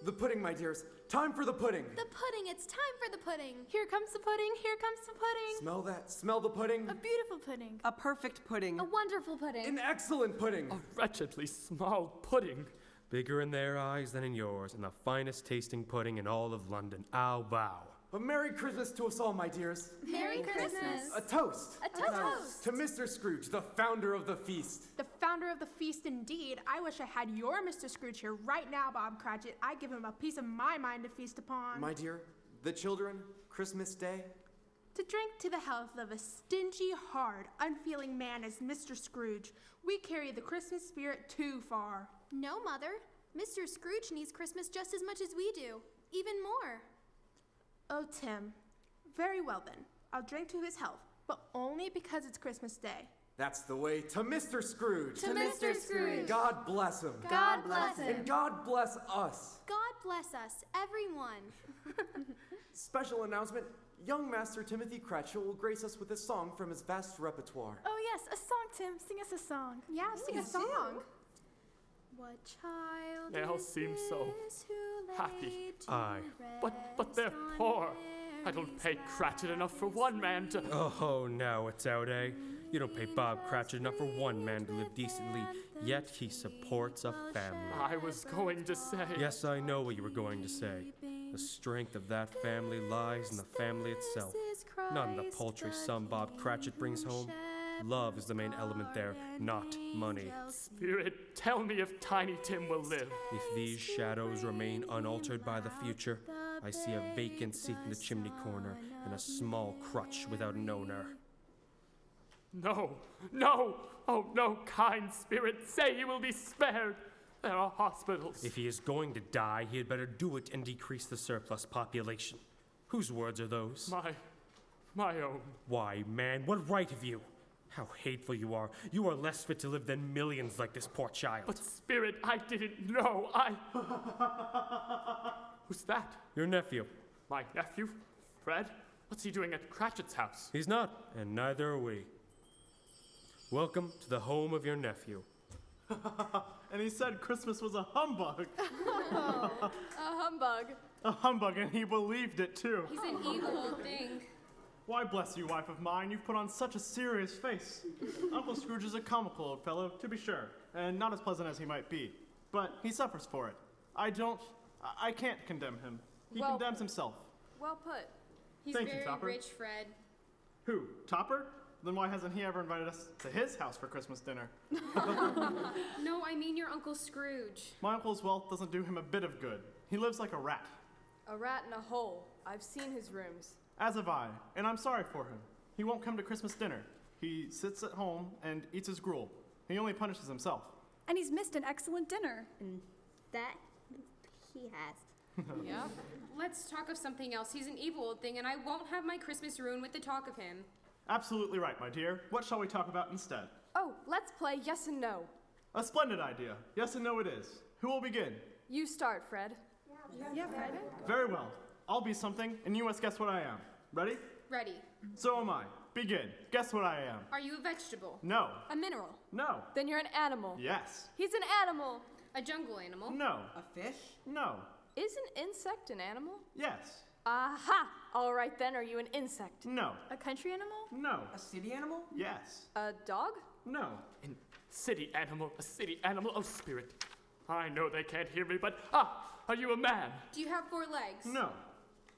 The pudding, my dears. Time for the pudding. The pudding. It's time for the pudding. Here comes the pudding. Here comes the pudding. Smell that. Smell the pudding. A beautiful pudding. A perfect pudding. A wonderful pudding. An excellent pudding. A wretchedly small pudding. Bigger in their eyes than in yours, and the finest tasting pudding in all of London. Ow, wow. A Merry Christmas to us all, my dears. Merry Christmas. A toast. A toast. To Mr. Scrooge, the founder of the feast. The founder of the feast, indeed. I wish I had your Mr. Scrooge here right now, Bob Cratchit. I'd give him a piece of my mind to feast upon. My dear, the children, Christmas Day. To drink to the health of a stingy, hard, unfeeling man as Mr. Scrooge, we carry the Christmas spirit too far. No, Mother. Mr. Scrooge needs Christmas just as much as we do. Even more. Oh, Tim. Very well then. I'll drink to his health, but only because it's Christmas Day. That's the way to Mr. Scrooge. To Mr. Scrooge. God bless him. God bless him. And God bless us. God bless us, everyone. Special announcement. Young Master Timothy Cratchit will grace us with a song from his vast repertoire. Oh, yes, a song, Tim. Sing us a song. Yeah, sing a song. What child They all is seem so this who happy. laid to Aye. But they're poor. I don't pay Cratchit enough for one man to... Oh, now it's out, eh? You don't pay Bob Cratchit enough for one man to live decently, yet he supports a family. I was going to say... Yes, I know what you were going to say. The strength of that family lies in the family itself, not in the paltry sum Bob Cratchit brings home. Love is the main element there, not money. Spirit, tell me if Tiny Tim will live. If these shadows remain unaltered by the future, I see a vacant seat in the chimney corner and a small crutch without an owner. No, no, oh no, kind spirit, say he will be spared. There are hospitals. If he is going to die, he had better do it and decrease the surplus population. Whose words are those? My own. Why, man, what right have you? How hateful you are. You are less fit to live than millions like this poor child. But Spirit, I didn't know. Who's that? Your nephew. My nephew? Fred? What's he doing at Cratchit's house? He's not, and neither are we. Welcome to the home of your nephew. And he said Christmas was a humbug. A humbug. A humbug, and he believed it too. He's an evil old thing. Why, bless you, wife of mine, you've put on such a serious face. Uncle Scrooge is a comical old fellow, to be sure, and not as pleasant as he might be. But he suffers for it. I can't condemn him. He condemns himself. Well put. He's Thank you, very Topper. rich, Fred. Who, Topper? Then why hasn't he ever invited us to his house for Christmas dinner? No, I mean your Uncle Scrooge. My uncle's wealth doesn't do him a bit of good. He lives like a rat. A rat in a hole. I've seen his rooms. As have I, and I'm sorry for him. He won't come to Christmas dinner. He sits at home and eats his gruel. He only punishes himself. And he's missed an excellent dinner. That he has. Yep. Let's talk of something else. He's an evil old thing, and I won't have my Christmas ruined with the talk of him. Absolutely right, my dear. What shall we talk about instead? Oh, let's play yes and no. A splendid idea. Yes and no it is. Who will begin? You start, Fred. Yeah, Fred. Very well. I'll be something, and you must guess what I am. Ready? Ready. So am I. Begin. Guess what I am. Are you a vegetable? No. A mineral. No. Then you're an animal. Yes. He's an animal. A jungle animal? No. A fish? No. Is an insect an animal? Yes. Aha! All right then, are you an insect? No. A country animal? No. A city animal? Yes. A dog? No. A city animal, oh Spirit. I know they can't hear me, but are you a man? Do you have 4 legs? No.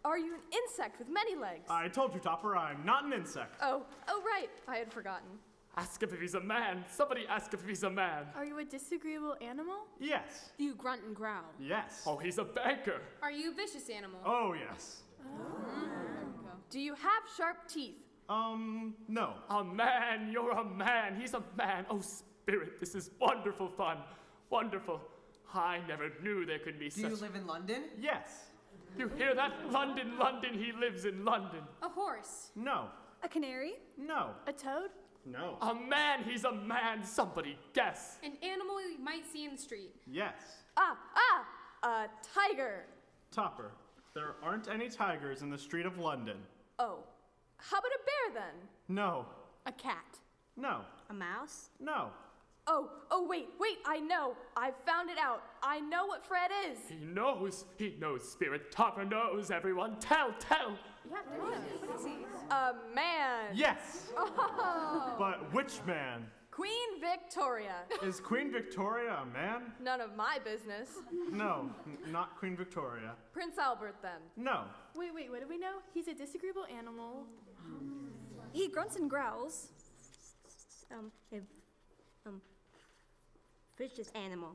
Are you an insect with many legs? I told you, Topper, I'm not an insect. Oh, right. I had forgotten. Ask him if he's a man. Somebody ask him if he's a man. Are you a disagreeable animal? Yes. Do you grunt and growl? Yes. Oh, he's a banker. Are you a vicious animal? Oh, yes. Do you have sharp teeth? No. A man, you're a man. He's a man. Oh, Spirit, this is wonderful fun. Wonderful. I never knew there could be Do such... you live in London? Yes. You hear that? London, he lives in London. A horse? No. A canary? No. A toad? No. A man, he's a man. Somebody guess. An animal you might see in the street? Yes. A tiger. Topper, there aren't any tigers in the street of London. Oh, how about a bear then? No. A cat. No. A mouse? No. Oh, wait, I know. I found it out. I know what Fred is. He knows, Spirit. Topper knows, everyone. Tell. Yeah, what is he? A man. Yes. Oh. But which man? Queen Victoria. Is Queen Victoria a man? None of my business. No, not Queen Victoria. Prince Albert then. No. Wait, what do we know? He's a disagreeable animal. He grunts and growls. Vicious animal.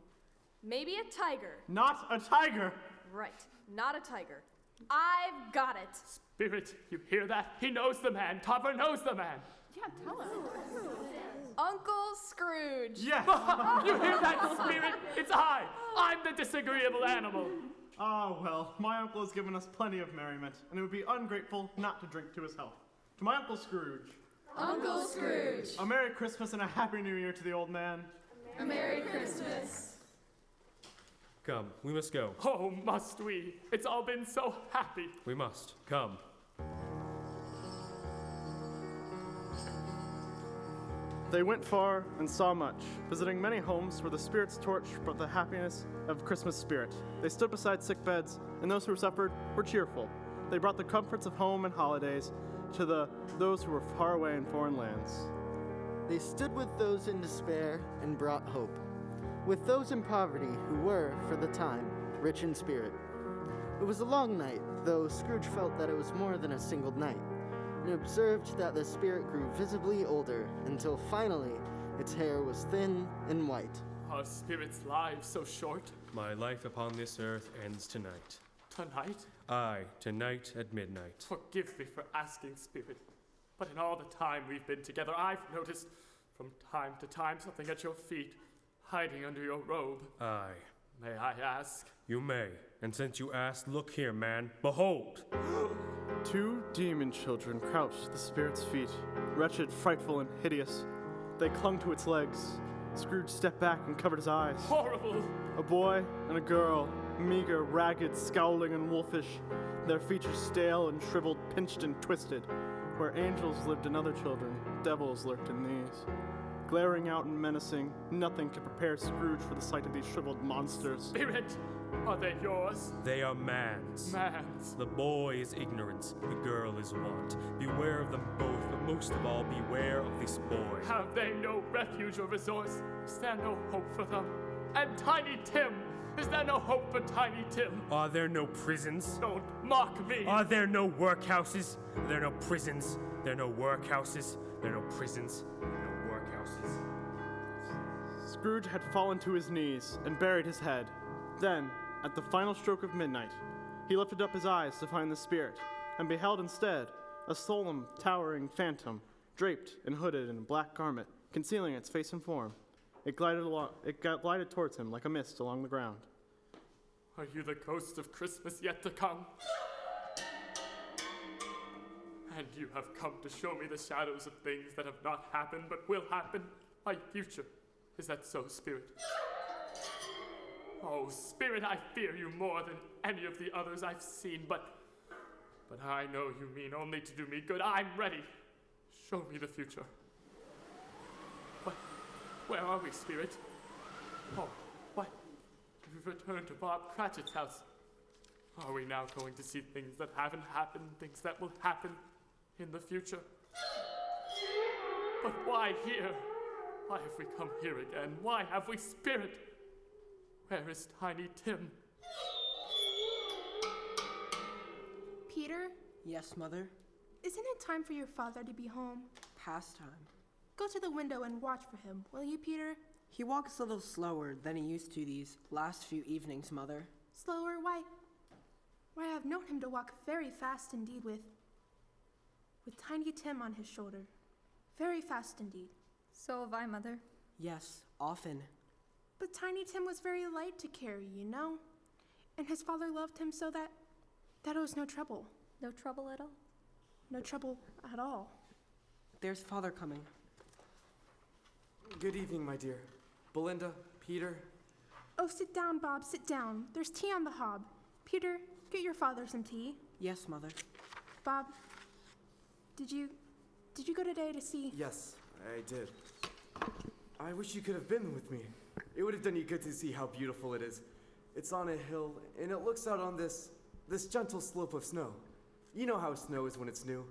Maybe a tiger. Not a tiger. Right, not a tiger. I've got it. Spirit, you hear that? He knows the man. Topper knows the man. Yeah, tell us. Uncle Scrooge. Yes. You hear that, Spirit? It's I. I'm the disagreeable animal. Well, my uncle has given us plenty of merriment, and it would be ungrateful not to drink to his health. To my Uncle Scrooge. Uncle Scrooge. A Merry Christmas and a Happy New Year to the old man. A Merry Christmas. Come, we must go. Oh, must we? It's all been so happy. We must. Come. They went far and saw much, visiting many homes where the Spirit's torch brought the happiness of Christmas spirit. They stood beside sick beds, and those who suffered were cheerful. They brought the comforts of home and holidays to those who were far away in foreign lands. They stood with those in despair and brought hope, with those in poverty who were, for the time, rich in spirit. It was a long night, though Scrooge felt that it was more than a single night. and observed that the spirit grew visibly older until finally its hair was thin and white. Are spirits' lives so short? My life upon this earth ends tonight. Tonight? Aye, tonight at midnight. Forgive me for asking, Spirit, but in all the time we've been together, I've noticed from time to time something at your feet, hiding under your robe. Aye. May I ask? You may. And since you asked, look here, man. Behold! 2 demon children crouched at the spirit's feet, wretched, frightful, and hideous. They clung to its legs. Scrooge stepped back and covered his eyes. Horrible! A boy and a girl, meager, ragged, scowling, and wolfish, their features stale and shriveled, pinched and twisted. Where angels lived in other children, devils lurked in these. Glaring out and menacing, nothing could prepare Scrooge for the sight of these shriveled monsters. Spirit! Are they yours? They are man's. Man's. The boy is ignorance, the girl is want. Beware of them both, but most of all, beware of this boy. Have they no refuge or resource? Is there no hope for them? And Tiny Tim! Is there no hope for Tiny Tim? Are there no prisons? Don't mock me! Are there no workhouses? Are there no prisons? There are no workhouses? There are no prisons? There are no workhouses? Scrooge had fallen to his knees and buried his head. Then, at the final stroke of midnight, he lifted up his eyes to find the spirit, and beheld instead a solemn, towering phantom, draped and hooded in a black garment, concealing its face and form. It glided towards him like a mist along the ground. Are you the ghost of Christmas yet to come? And you have come to show me the shadows of things that have not happened but will happen, my future. Is that so, Spirit? Oh, Spirit, I fear you more than any of the others I've seen, but I know you mean only to do me good. I'm ready. Show me the future. But where are we, Spirit? Oh, what? We've returned to Bob Cratchit's house. Are we now going to see things that haven't happened, things that will happen in the future? But why here? Why have we come here again? Why have we Spirit? Where is Tiny Tim? Peter? Yes, Mother? Isn't it time for your father to be home? Past time. Go to the window and watch for him, will you, Peter? He walks a little slower than he used to these last few evenings, Mother. Slower? Why, I have known him to walk very fast indeed with Tiny Tim on his shoulder. Very fast indeed. So have I, Mother. Yes, often. But Tiny Tim was very light to carry, you know? And his father loved him so that it was no trouble. No trouble at all? No trouble at all. There's Father coming. Good evening, my dear. Belinda, Peter. Oh, sit down, Bob, sit down. There's tea on the hob. Peter, get your father some tea. Yes, Mother. Bob, did you go today to see? Yes, I did. I wish you could have been with me. It would have done you good to see how beautiful it is. It's on a hill, and it looks out on this gentle slope of snow. You know how snow is when it's new,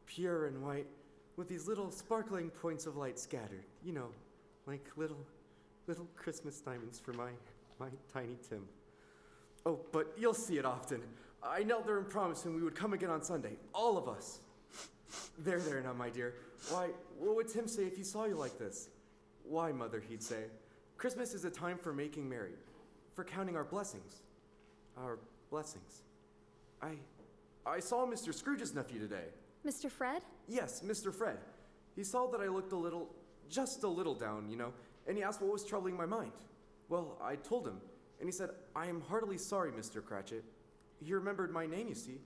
pure and white, with these little sparkling points of light scattered. You know, like little Christmas diamonds for my Tiny Tim. Oh, but you'll see it often. I knelt there and promised him we would come again on Sunday, all of us. There now, my dear. Why, what would Tim say if he saw you like this? Why, Mother, he'd say, Christmas is a time for making merry, for counting our blessings. Our blessings. I saw Mr. Scrooge's nephew today. Mr. Fred? Yes, Mr. Fred. He saw that I looked just a little down, you know, and he asked what was troubling my mind. Well, I told him, and he said, I am heartily sorry, Mr. Cratchit. He remembered my name, you see.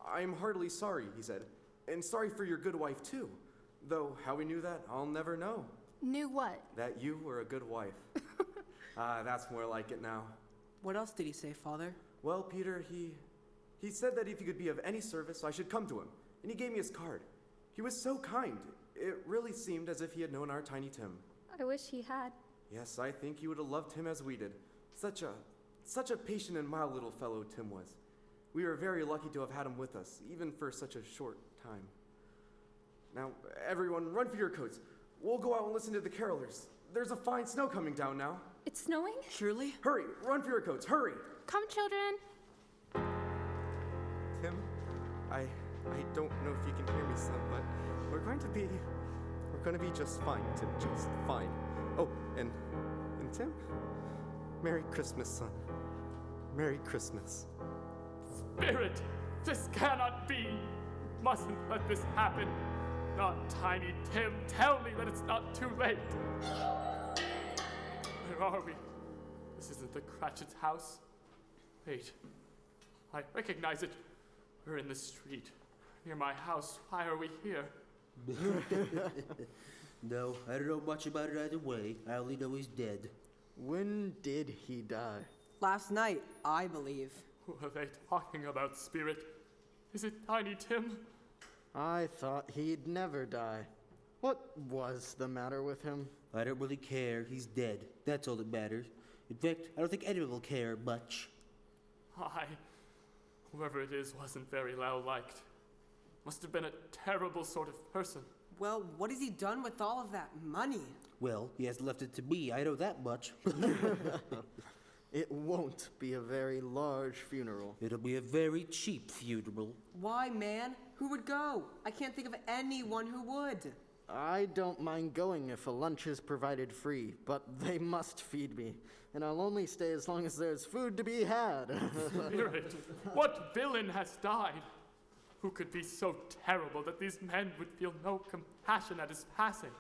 I am heartily sorry, he said, and sorry for your good wife, too. Though how he knew that, I'll never know. Knew what? That you were a good wife. That's more like it now. What else did he say, Father? Well, Peter, he said that if he could be of any service, I should come to him, and he gave me his card. He was so kind. It really seemed as if he had known our Tiny Tim. I wish he had. Yes, I think he would have loved him as we did. Such a patient and mild little fellow Tim was. We were very lucky to have had him with us, even for such a short time. Now, everyone, run for your coats. We'll go out and listen to the carolers. There's a fine snow coming down now. It's snowing? Surely? Hurry, run for your coats, hurry! Come, children. Tim, I don't know if you can hear me son, but we're going to be just fine, Tim, just fine. Oh, and Tim, Merry Christmas, son. Merry Christmas. Spirit, this cannot be. Mustn't let this happen. Not Tiny Tim. Tell me that it's not too late. Where are we? This isn't the Cratchit's house. Wait, I recognize it. We're in the street, near my house. Why are we here? No, I don't know much about it either way. I only know he's dead. When did he die? Last night, I believe. Who are they talking about, Spirit? Is it Tiny Tim? I thought he'd never die. What was the matter with him? I don't really care. He's dead. That's all that matters. In fact, I don't think anyone will care much. Whoever it is wasn't very well liked. Must have been a terrible sort of person. Well, what has he done with all of that money? Well, he has left it to me. I know that much. It won't be a very large funeral. It'll be a very cheap funeral. Why, man? Who would go? I can't think of anyone who would. I don't mind going if a lunch is provided free, but they must feed me, and I'll only stay as long as there's food to be had. Spirit, what villain has died? Who could be so terrible that these men would feel no compassion at his passing?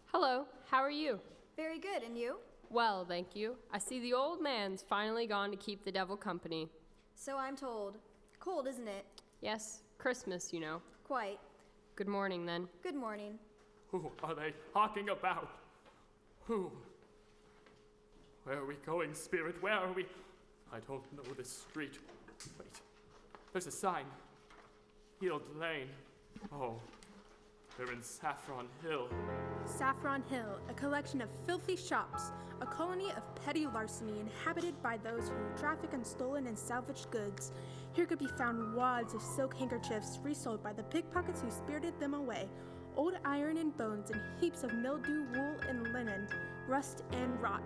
Hello, how are you? Very good, and you? Well, thank you. I see the old man's finally gone to keep the devil company. So I'm told. Cold, isn't it? Yes, Christmas, you know. Quite. Good morning, then. Good morning. Who are they talking about? Who? Where are we going, Spirit? Where are we? I don't know this street. Wait, there's a sign. Heald Lane. Oh, they're in Saffron Hill. Saffron Hill, a collection of filthy shops, a colony of petty larceny inhabited by those who traffic in stolen and salvaged goods. Here could be found wads of silk handkerchiefs resold by the pickpockets who spirited them away, old iron and bones, and heaps of mildew, wool, and linen, rust and rot.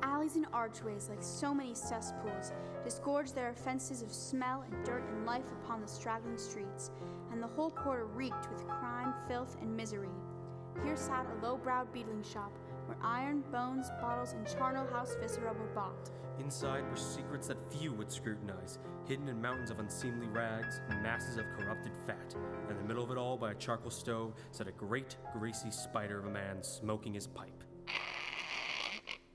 Alleys and archways, like so many cesspools, disgorge their fences of smell and dirt and life upon the straggling streets, and the whole quarter reeked with crime, filth, and misery. Here sat a low-browed beetling shop, where iron, bones, bottles, and charnel house viscera were bought. Inside were secrets that few would scrutinize, hidden in mountains of unseemly rags, masses of corrupted fat. In the middle of it all, by a charcoal stove, sat a great, greasy spider of a man smoking his pipe.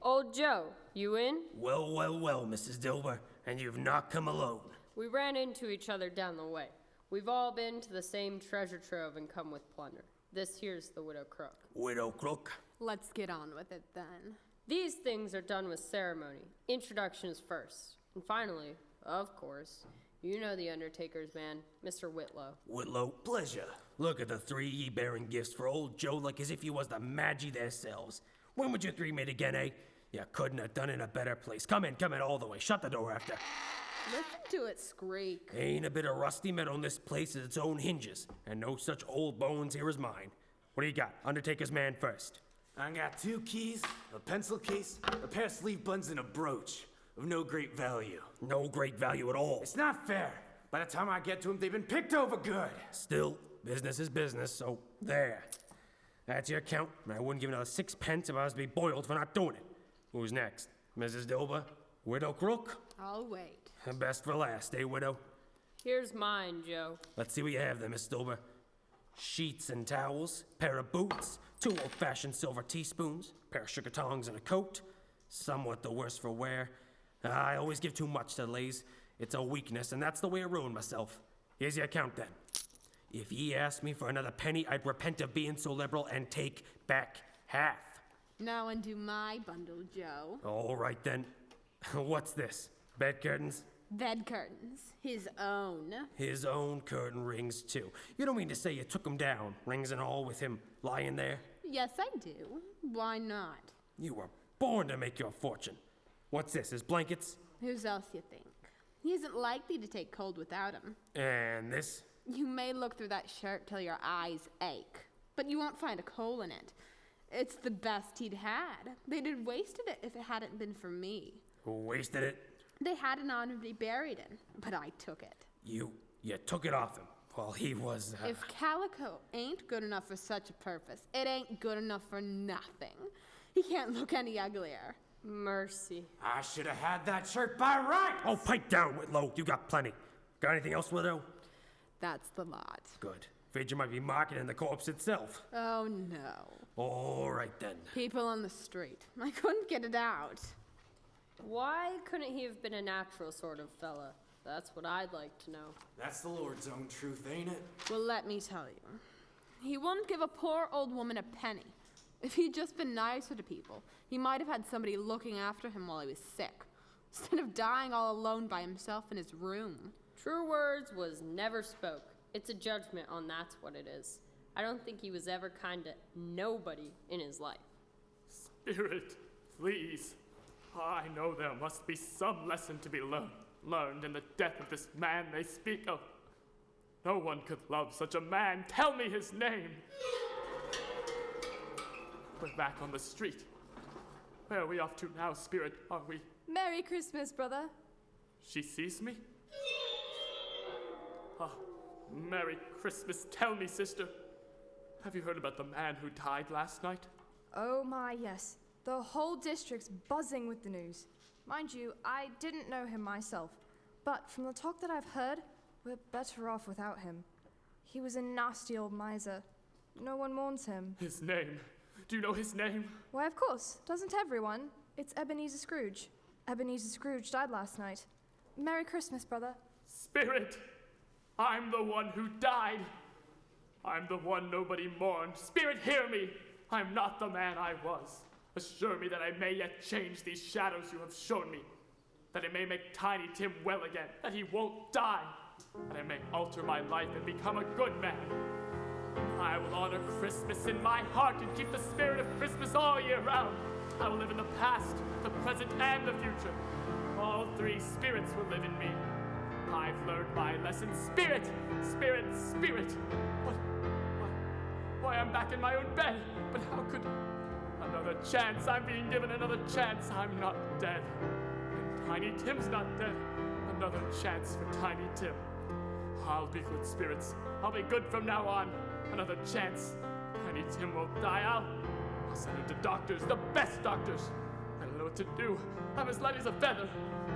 Old Joe, you in? Well, well, well, Mrs. Dilber, and you've not come alone. We ran into each other down the way. We've all been to the same treasure trove and come with plunder. This here's the Widow Crook. Widow Crook? Let's get on with it then. These things are done with ceremony. Introductions first. And finally, of course, you know the Undertaker's man, Mr. Whitlow. Whitlow, pleasure. Look at the three ye bearing gifts for old Joe like as if he was the Magi theirselves. When would you three meet again, eh? You couldn't have done it in a better place. Come in all the way. Shut the door after. Listen to it squeak. Ain't a bit of rusty metal in this place as its own hinges, and no such old bones here as mine. What do you got? Undertaker's man first. I got 2 keys, a pencil case, a pair of sleeve buttons, and a brooch of no great value. No great value at all. It's not fair. By the time I get to them, they've been picked over good. Still, business is business, so there. That's your count, and I wouldn't give another 6 pence if I was to be boiled for not doing it. Who's next? Mrs. Dilber? Widow Crook? I'll wait. Best for last, eh, Widow? Here's mine, Joe. Let's see what you have there, Miss Dilber. Sheets and towels, pair of boots, 2 old-fashioned silver teaspoons, pair of sugar tongs and a coat. Somewhat the worse for wear. I always give too much to the ladies. It's a weakness, and that's the way I ruin myself. Here's your account, then. If ye asked me for another penny, I'd repent of being so liberal and take back half. Now undo my bundle, Joe. All right, then. What's this? Bed curtains? Bed curtains. His own. His own curtain rings, too. You don't mean to say you took them down, rings and all, with him lying there? Yes, I do. Why not? You were born to make your fortune. What's this, his blankets? Whose else you think? He isn't likely to take cold without him. And this? You may look through that shirt till your eyes ache, but you won't find a coal in it. It's the best he'd had. They'd have wasted it if it hadn't been for me. Who wasted it? They had an honorably buried in, but I took it. You took it off him. Well, he was, If calico ain't good enough for such a purpose, it ain't good enough for nothing. He can't look any uglier. Mercy. I should have had that shirt by rights! Oh, pipe down, Whitlow. You got plenty. Got anything else, Widow? That's the lot. Good. Afraid you might be marketing the corpse itself. Oh, no. All right, then. People on the street. I couldn't get it out. Why couldn't he have been a natural sort of fella? That's what I'd like to know. That's the Lord's own truth, ain't it? Well, let me tell you. He wouldn't give a poor old woman a penny. If he'd just been nicer to people, he might have had somebody looking after him while he was sick, instead of dying all alone by himself in his room. True words was never spoke. It's a judgment on that's what it is. I don't think he was ever kind to nobody in his life. Spirit, please. I know there must be some lesson to be learned in the death of this man they speak of. No one could love such a man. Tell me his name. We're back on the street. Where are we off to now, Spirit? Are we? Merry Christmas, brother. She sees me? Ah, Merry Christmas. Tell me, sister. Have you heard about the man who died last night? Oh my, yes. The whole district's buzzing with the news. Mind you, I didn't know him myself, but from the talk that I've heard, we're better off without him. He was a nasty old miser. No one mourns him. His name. Do you know his name? Why, of course. Doesn't everyone? It's Ebenezer Scrooge. Ebenezer Scrooge died last night. Merry Christmas, brother. Spirit, I'm the one who died. I'm the one nobody mourned. Spirit, hear me. I'm not the man I was. Assure me that I may yet change these shadows you have shown me. That I may make Tiny Tim well again. That he won't die. That I may alter my life and become a good man. I will honor Christmas in my heart and keep the spirit of Christmas all year round. I will live in the past, the present, and the future. All three spirits will live in me. I've learned my lesson. Spirit! Spirit! Spirit! Why, I'm back in my own bed. But how could... Another chance. I'm being given another chance. I'm not dead. And Tiny Tim's not dead. Another chance for Tiny Tim. I'll be good, spirits. I'll be good from now on. Another chance. Tiny Tim won't die. I'll send him to doctors, the best doctors. I don't know what to do. I'm as light as a feather,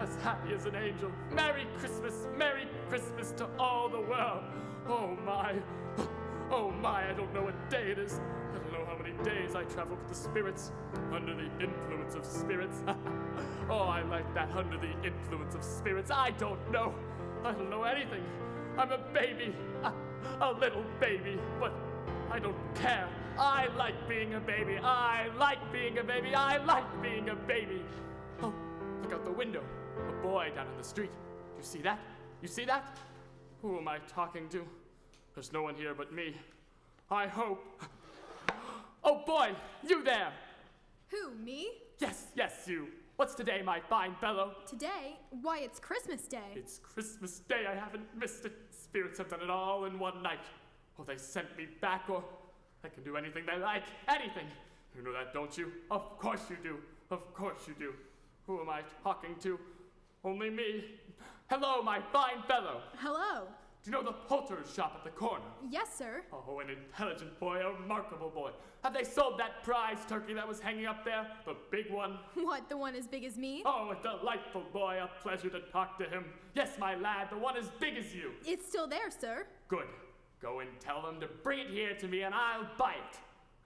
as happy as an angel. Merry Christmas to all the world. Oh my, I don't know what day it is. I don't know how many days I travel with the spirits, under the influence of spirits. Oh, I like that, under the influence of spirits. I don't know anything. I'm a baby, a little baby, but I don't care. I like being a baby. I like being a baby. I like being a baby. Oh, look out the window. A boy down in the street. Do you see that? You see that? Who am I talking to? There's no one here but me. I hope. Oh boy, you there! Who, me? Yes, you. What's today, my fine fellow? Today? Why, it's Christmas Day. It's Christmas Day. I haven't missed it. Spirits have done it all in one night. Or they sent me back, or they can do anything they like. Anything. You know that, don't you? Of course you do. Of course you do. Who am I talking to? Only me. Hello, my fine fellow. Hello. Do you know the poulterer's shop at the corner? Yes, sir. Oh, an intelligent boy, a remarkable boy. Have they sold that prize turkey that was hanging up there? The big one? What, the one as big as me? Oh, a delightful boy. A pleasure to talk to him. Yes, my lad, the one as big as you. It's still there, sir. Good. Go and tell them to bring it here to me and I'll buy it.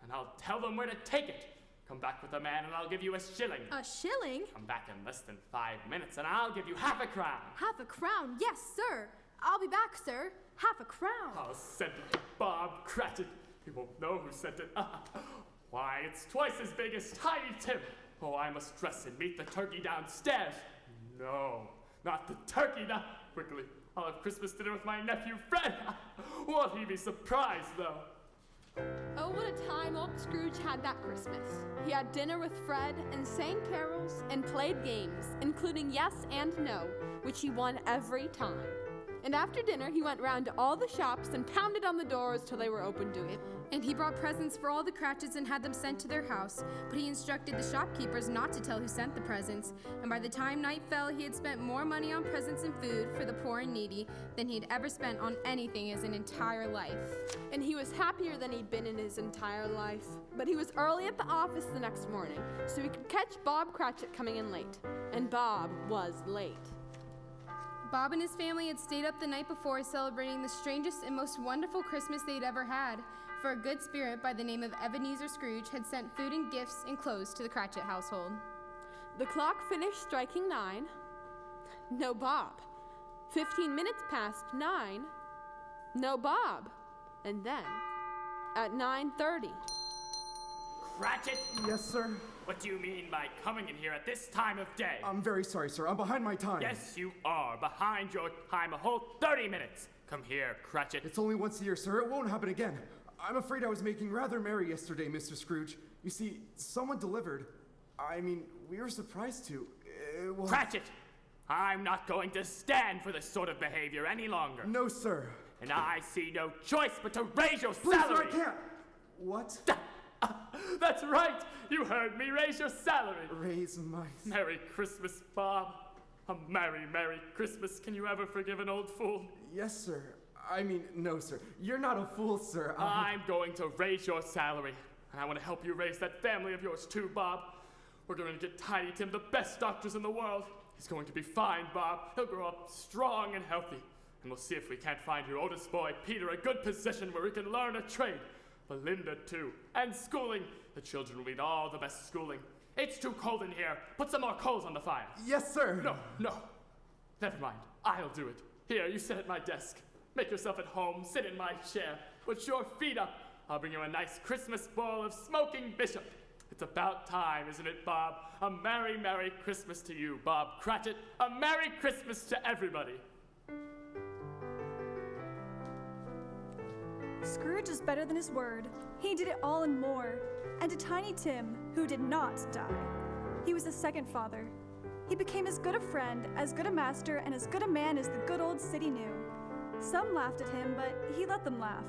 And I'll tell them where to take it. Come back with the man and I'll give you a shilling. A shilling? Come back in less than 5 minutes and I'll give you half a crown. Half a crown? Yes, sir. I'll be back, sir. Half a crown. I'll send it to Bob Cratchit. He won't know who sent it. Why, it's twice as big as Tiny Tim. Oh, I must dress and meet the turkey downstairs. No, not the turkey. Now, quickly, I'll have Christmas dinner with my nephew Fred. Won't he be surprised, though? Oh, what a time old Scrooge had that Christmas. He had dinner with Fred and sang carols and played games, including yes and no, which he won every time. And after dinner, he went round to all the shops and pounded on the doors till they were opened to him. And he brought presents for all the Cratchits and had them sent to their house, but he instructed the shopkeepers not to tell who sent the presents, and by the time night fell, he had spent more money on presents and food for the poor and needy than he'd ever spent on anything his entire life. And he was happier than he'd been in his entire life. But he was early at the office the next morning, so he could catch Bob Cratchit coming in late. And Bob was late. Bob and his family had stayed up the night before celebrating the strangest and most wonderful Christmas they'd ever had, for a good spirit by the name of Ebenezer Scrooge had sent food and gifts and clothes to the Cratchit household. The clock finished striking 9. No Bob. 15 minutes past 9. No Bob. And then, at 9:30. Cratchit! Yes, sir? What do you mean by coming in here at this time of day? I'm very sorry, sir. I'm behind my time. Yes, you are. Behind your time a whole 30 minutes. Come here, Cratchit. It's only once a year, sir. It won't happen again. I'm afraid I was making rather merry yesterday, Mr. Scrooge. You see, someone delivered. I mean, we were surprised to. It was... Cratchit! I'm not going to stand for this sort of behavior any longer. No, sir. And I see no choice but to raise your Please, salary. Sir, I can't. What? That's right. You heard me. Raise your salary. Raise my... Merry Christmas, Bob. A merry, merry Christmas. Can you ever forgive an old fool? Yes, sir. I mean, no, sir. You're not a fool, sir. I'm going to raise your salary. And I want to help you raise that family of yours too, Bob. We're going to get Tiny Tim the best doctors in the world. He's going to be fine, Bob. He'll grow up strong and healthy. And we'll see if we can't find your oldest boy, Peter, a good position where he can learn a trade. Belinda, too. And schooling. The children will need all the best schooling. It's too cold in here. Put some more coals on the fire. Yes, sir. No. Never mind. I'll do it. Here, you sit at my desk. Make yourself at home. Sit in my chair. Put your feet up. I'll bring you a nice Christmas bowl of smoking bishop. It's about time, isn't it, Bob? A merry, merry Christmas to you, Bob Cratchit. A merry Christmas to everybody. Scrooge is better than his word. He did it all and more. And to Tiny Tim, who did not die, he was a second father. He became as good a friend, as good a master, and as good a man as the good old city knew. Some laughed at him, but he let them laugh.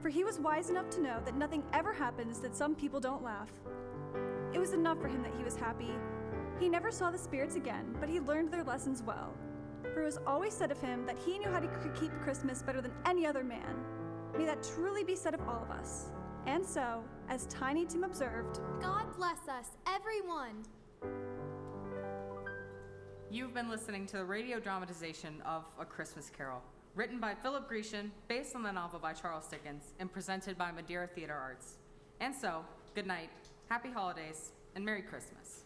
For he was wise enough to know that nothing ever happens that some people don't laugh. It was enough for him that he was happy. He never saw the spirits again, but he learned their lessons well. For it was always said of him that he knew how to keep Christmas better than any other man. May that truly be said of all of us. And so, as Tiny Tim observed, God bless us, everyone. You've been listening to the radio dramatization of A Christmas Carol, written by Philip Grecian, based on the novel by Charles Dickens, and presented by Madeira Theater Arts. And so, good night, happy holidays, and Merry Christmas.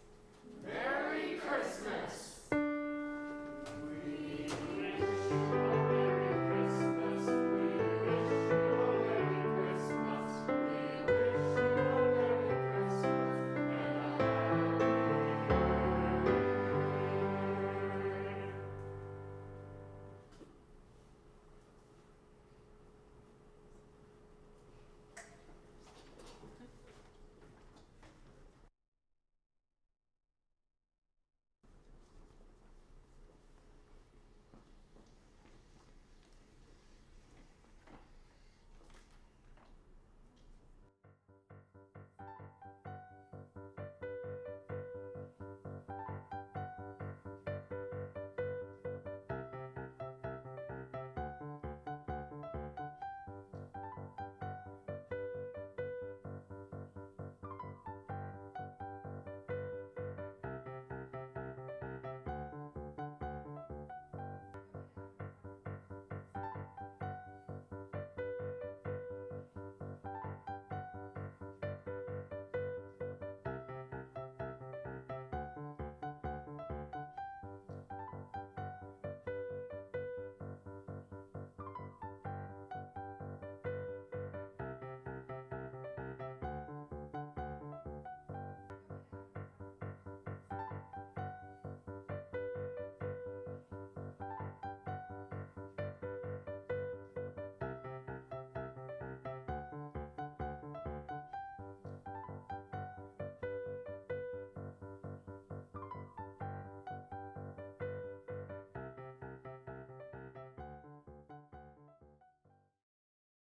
Merry Christmas!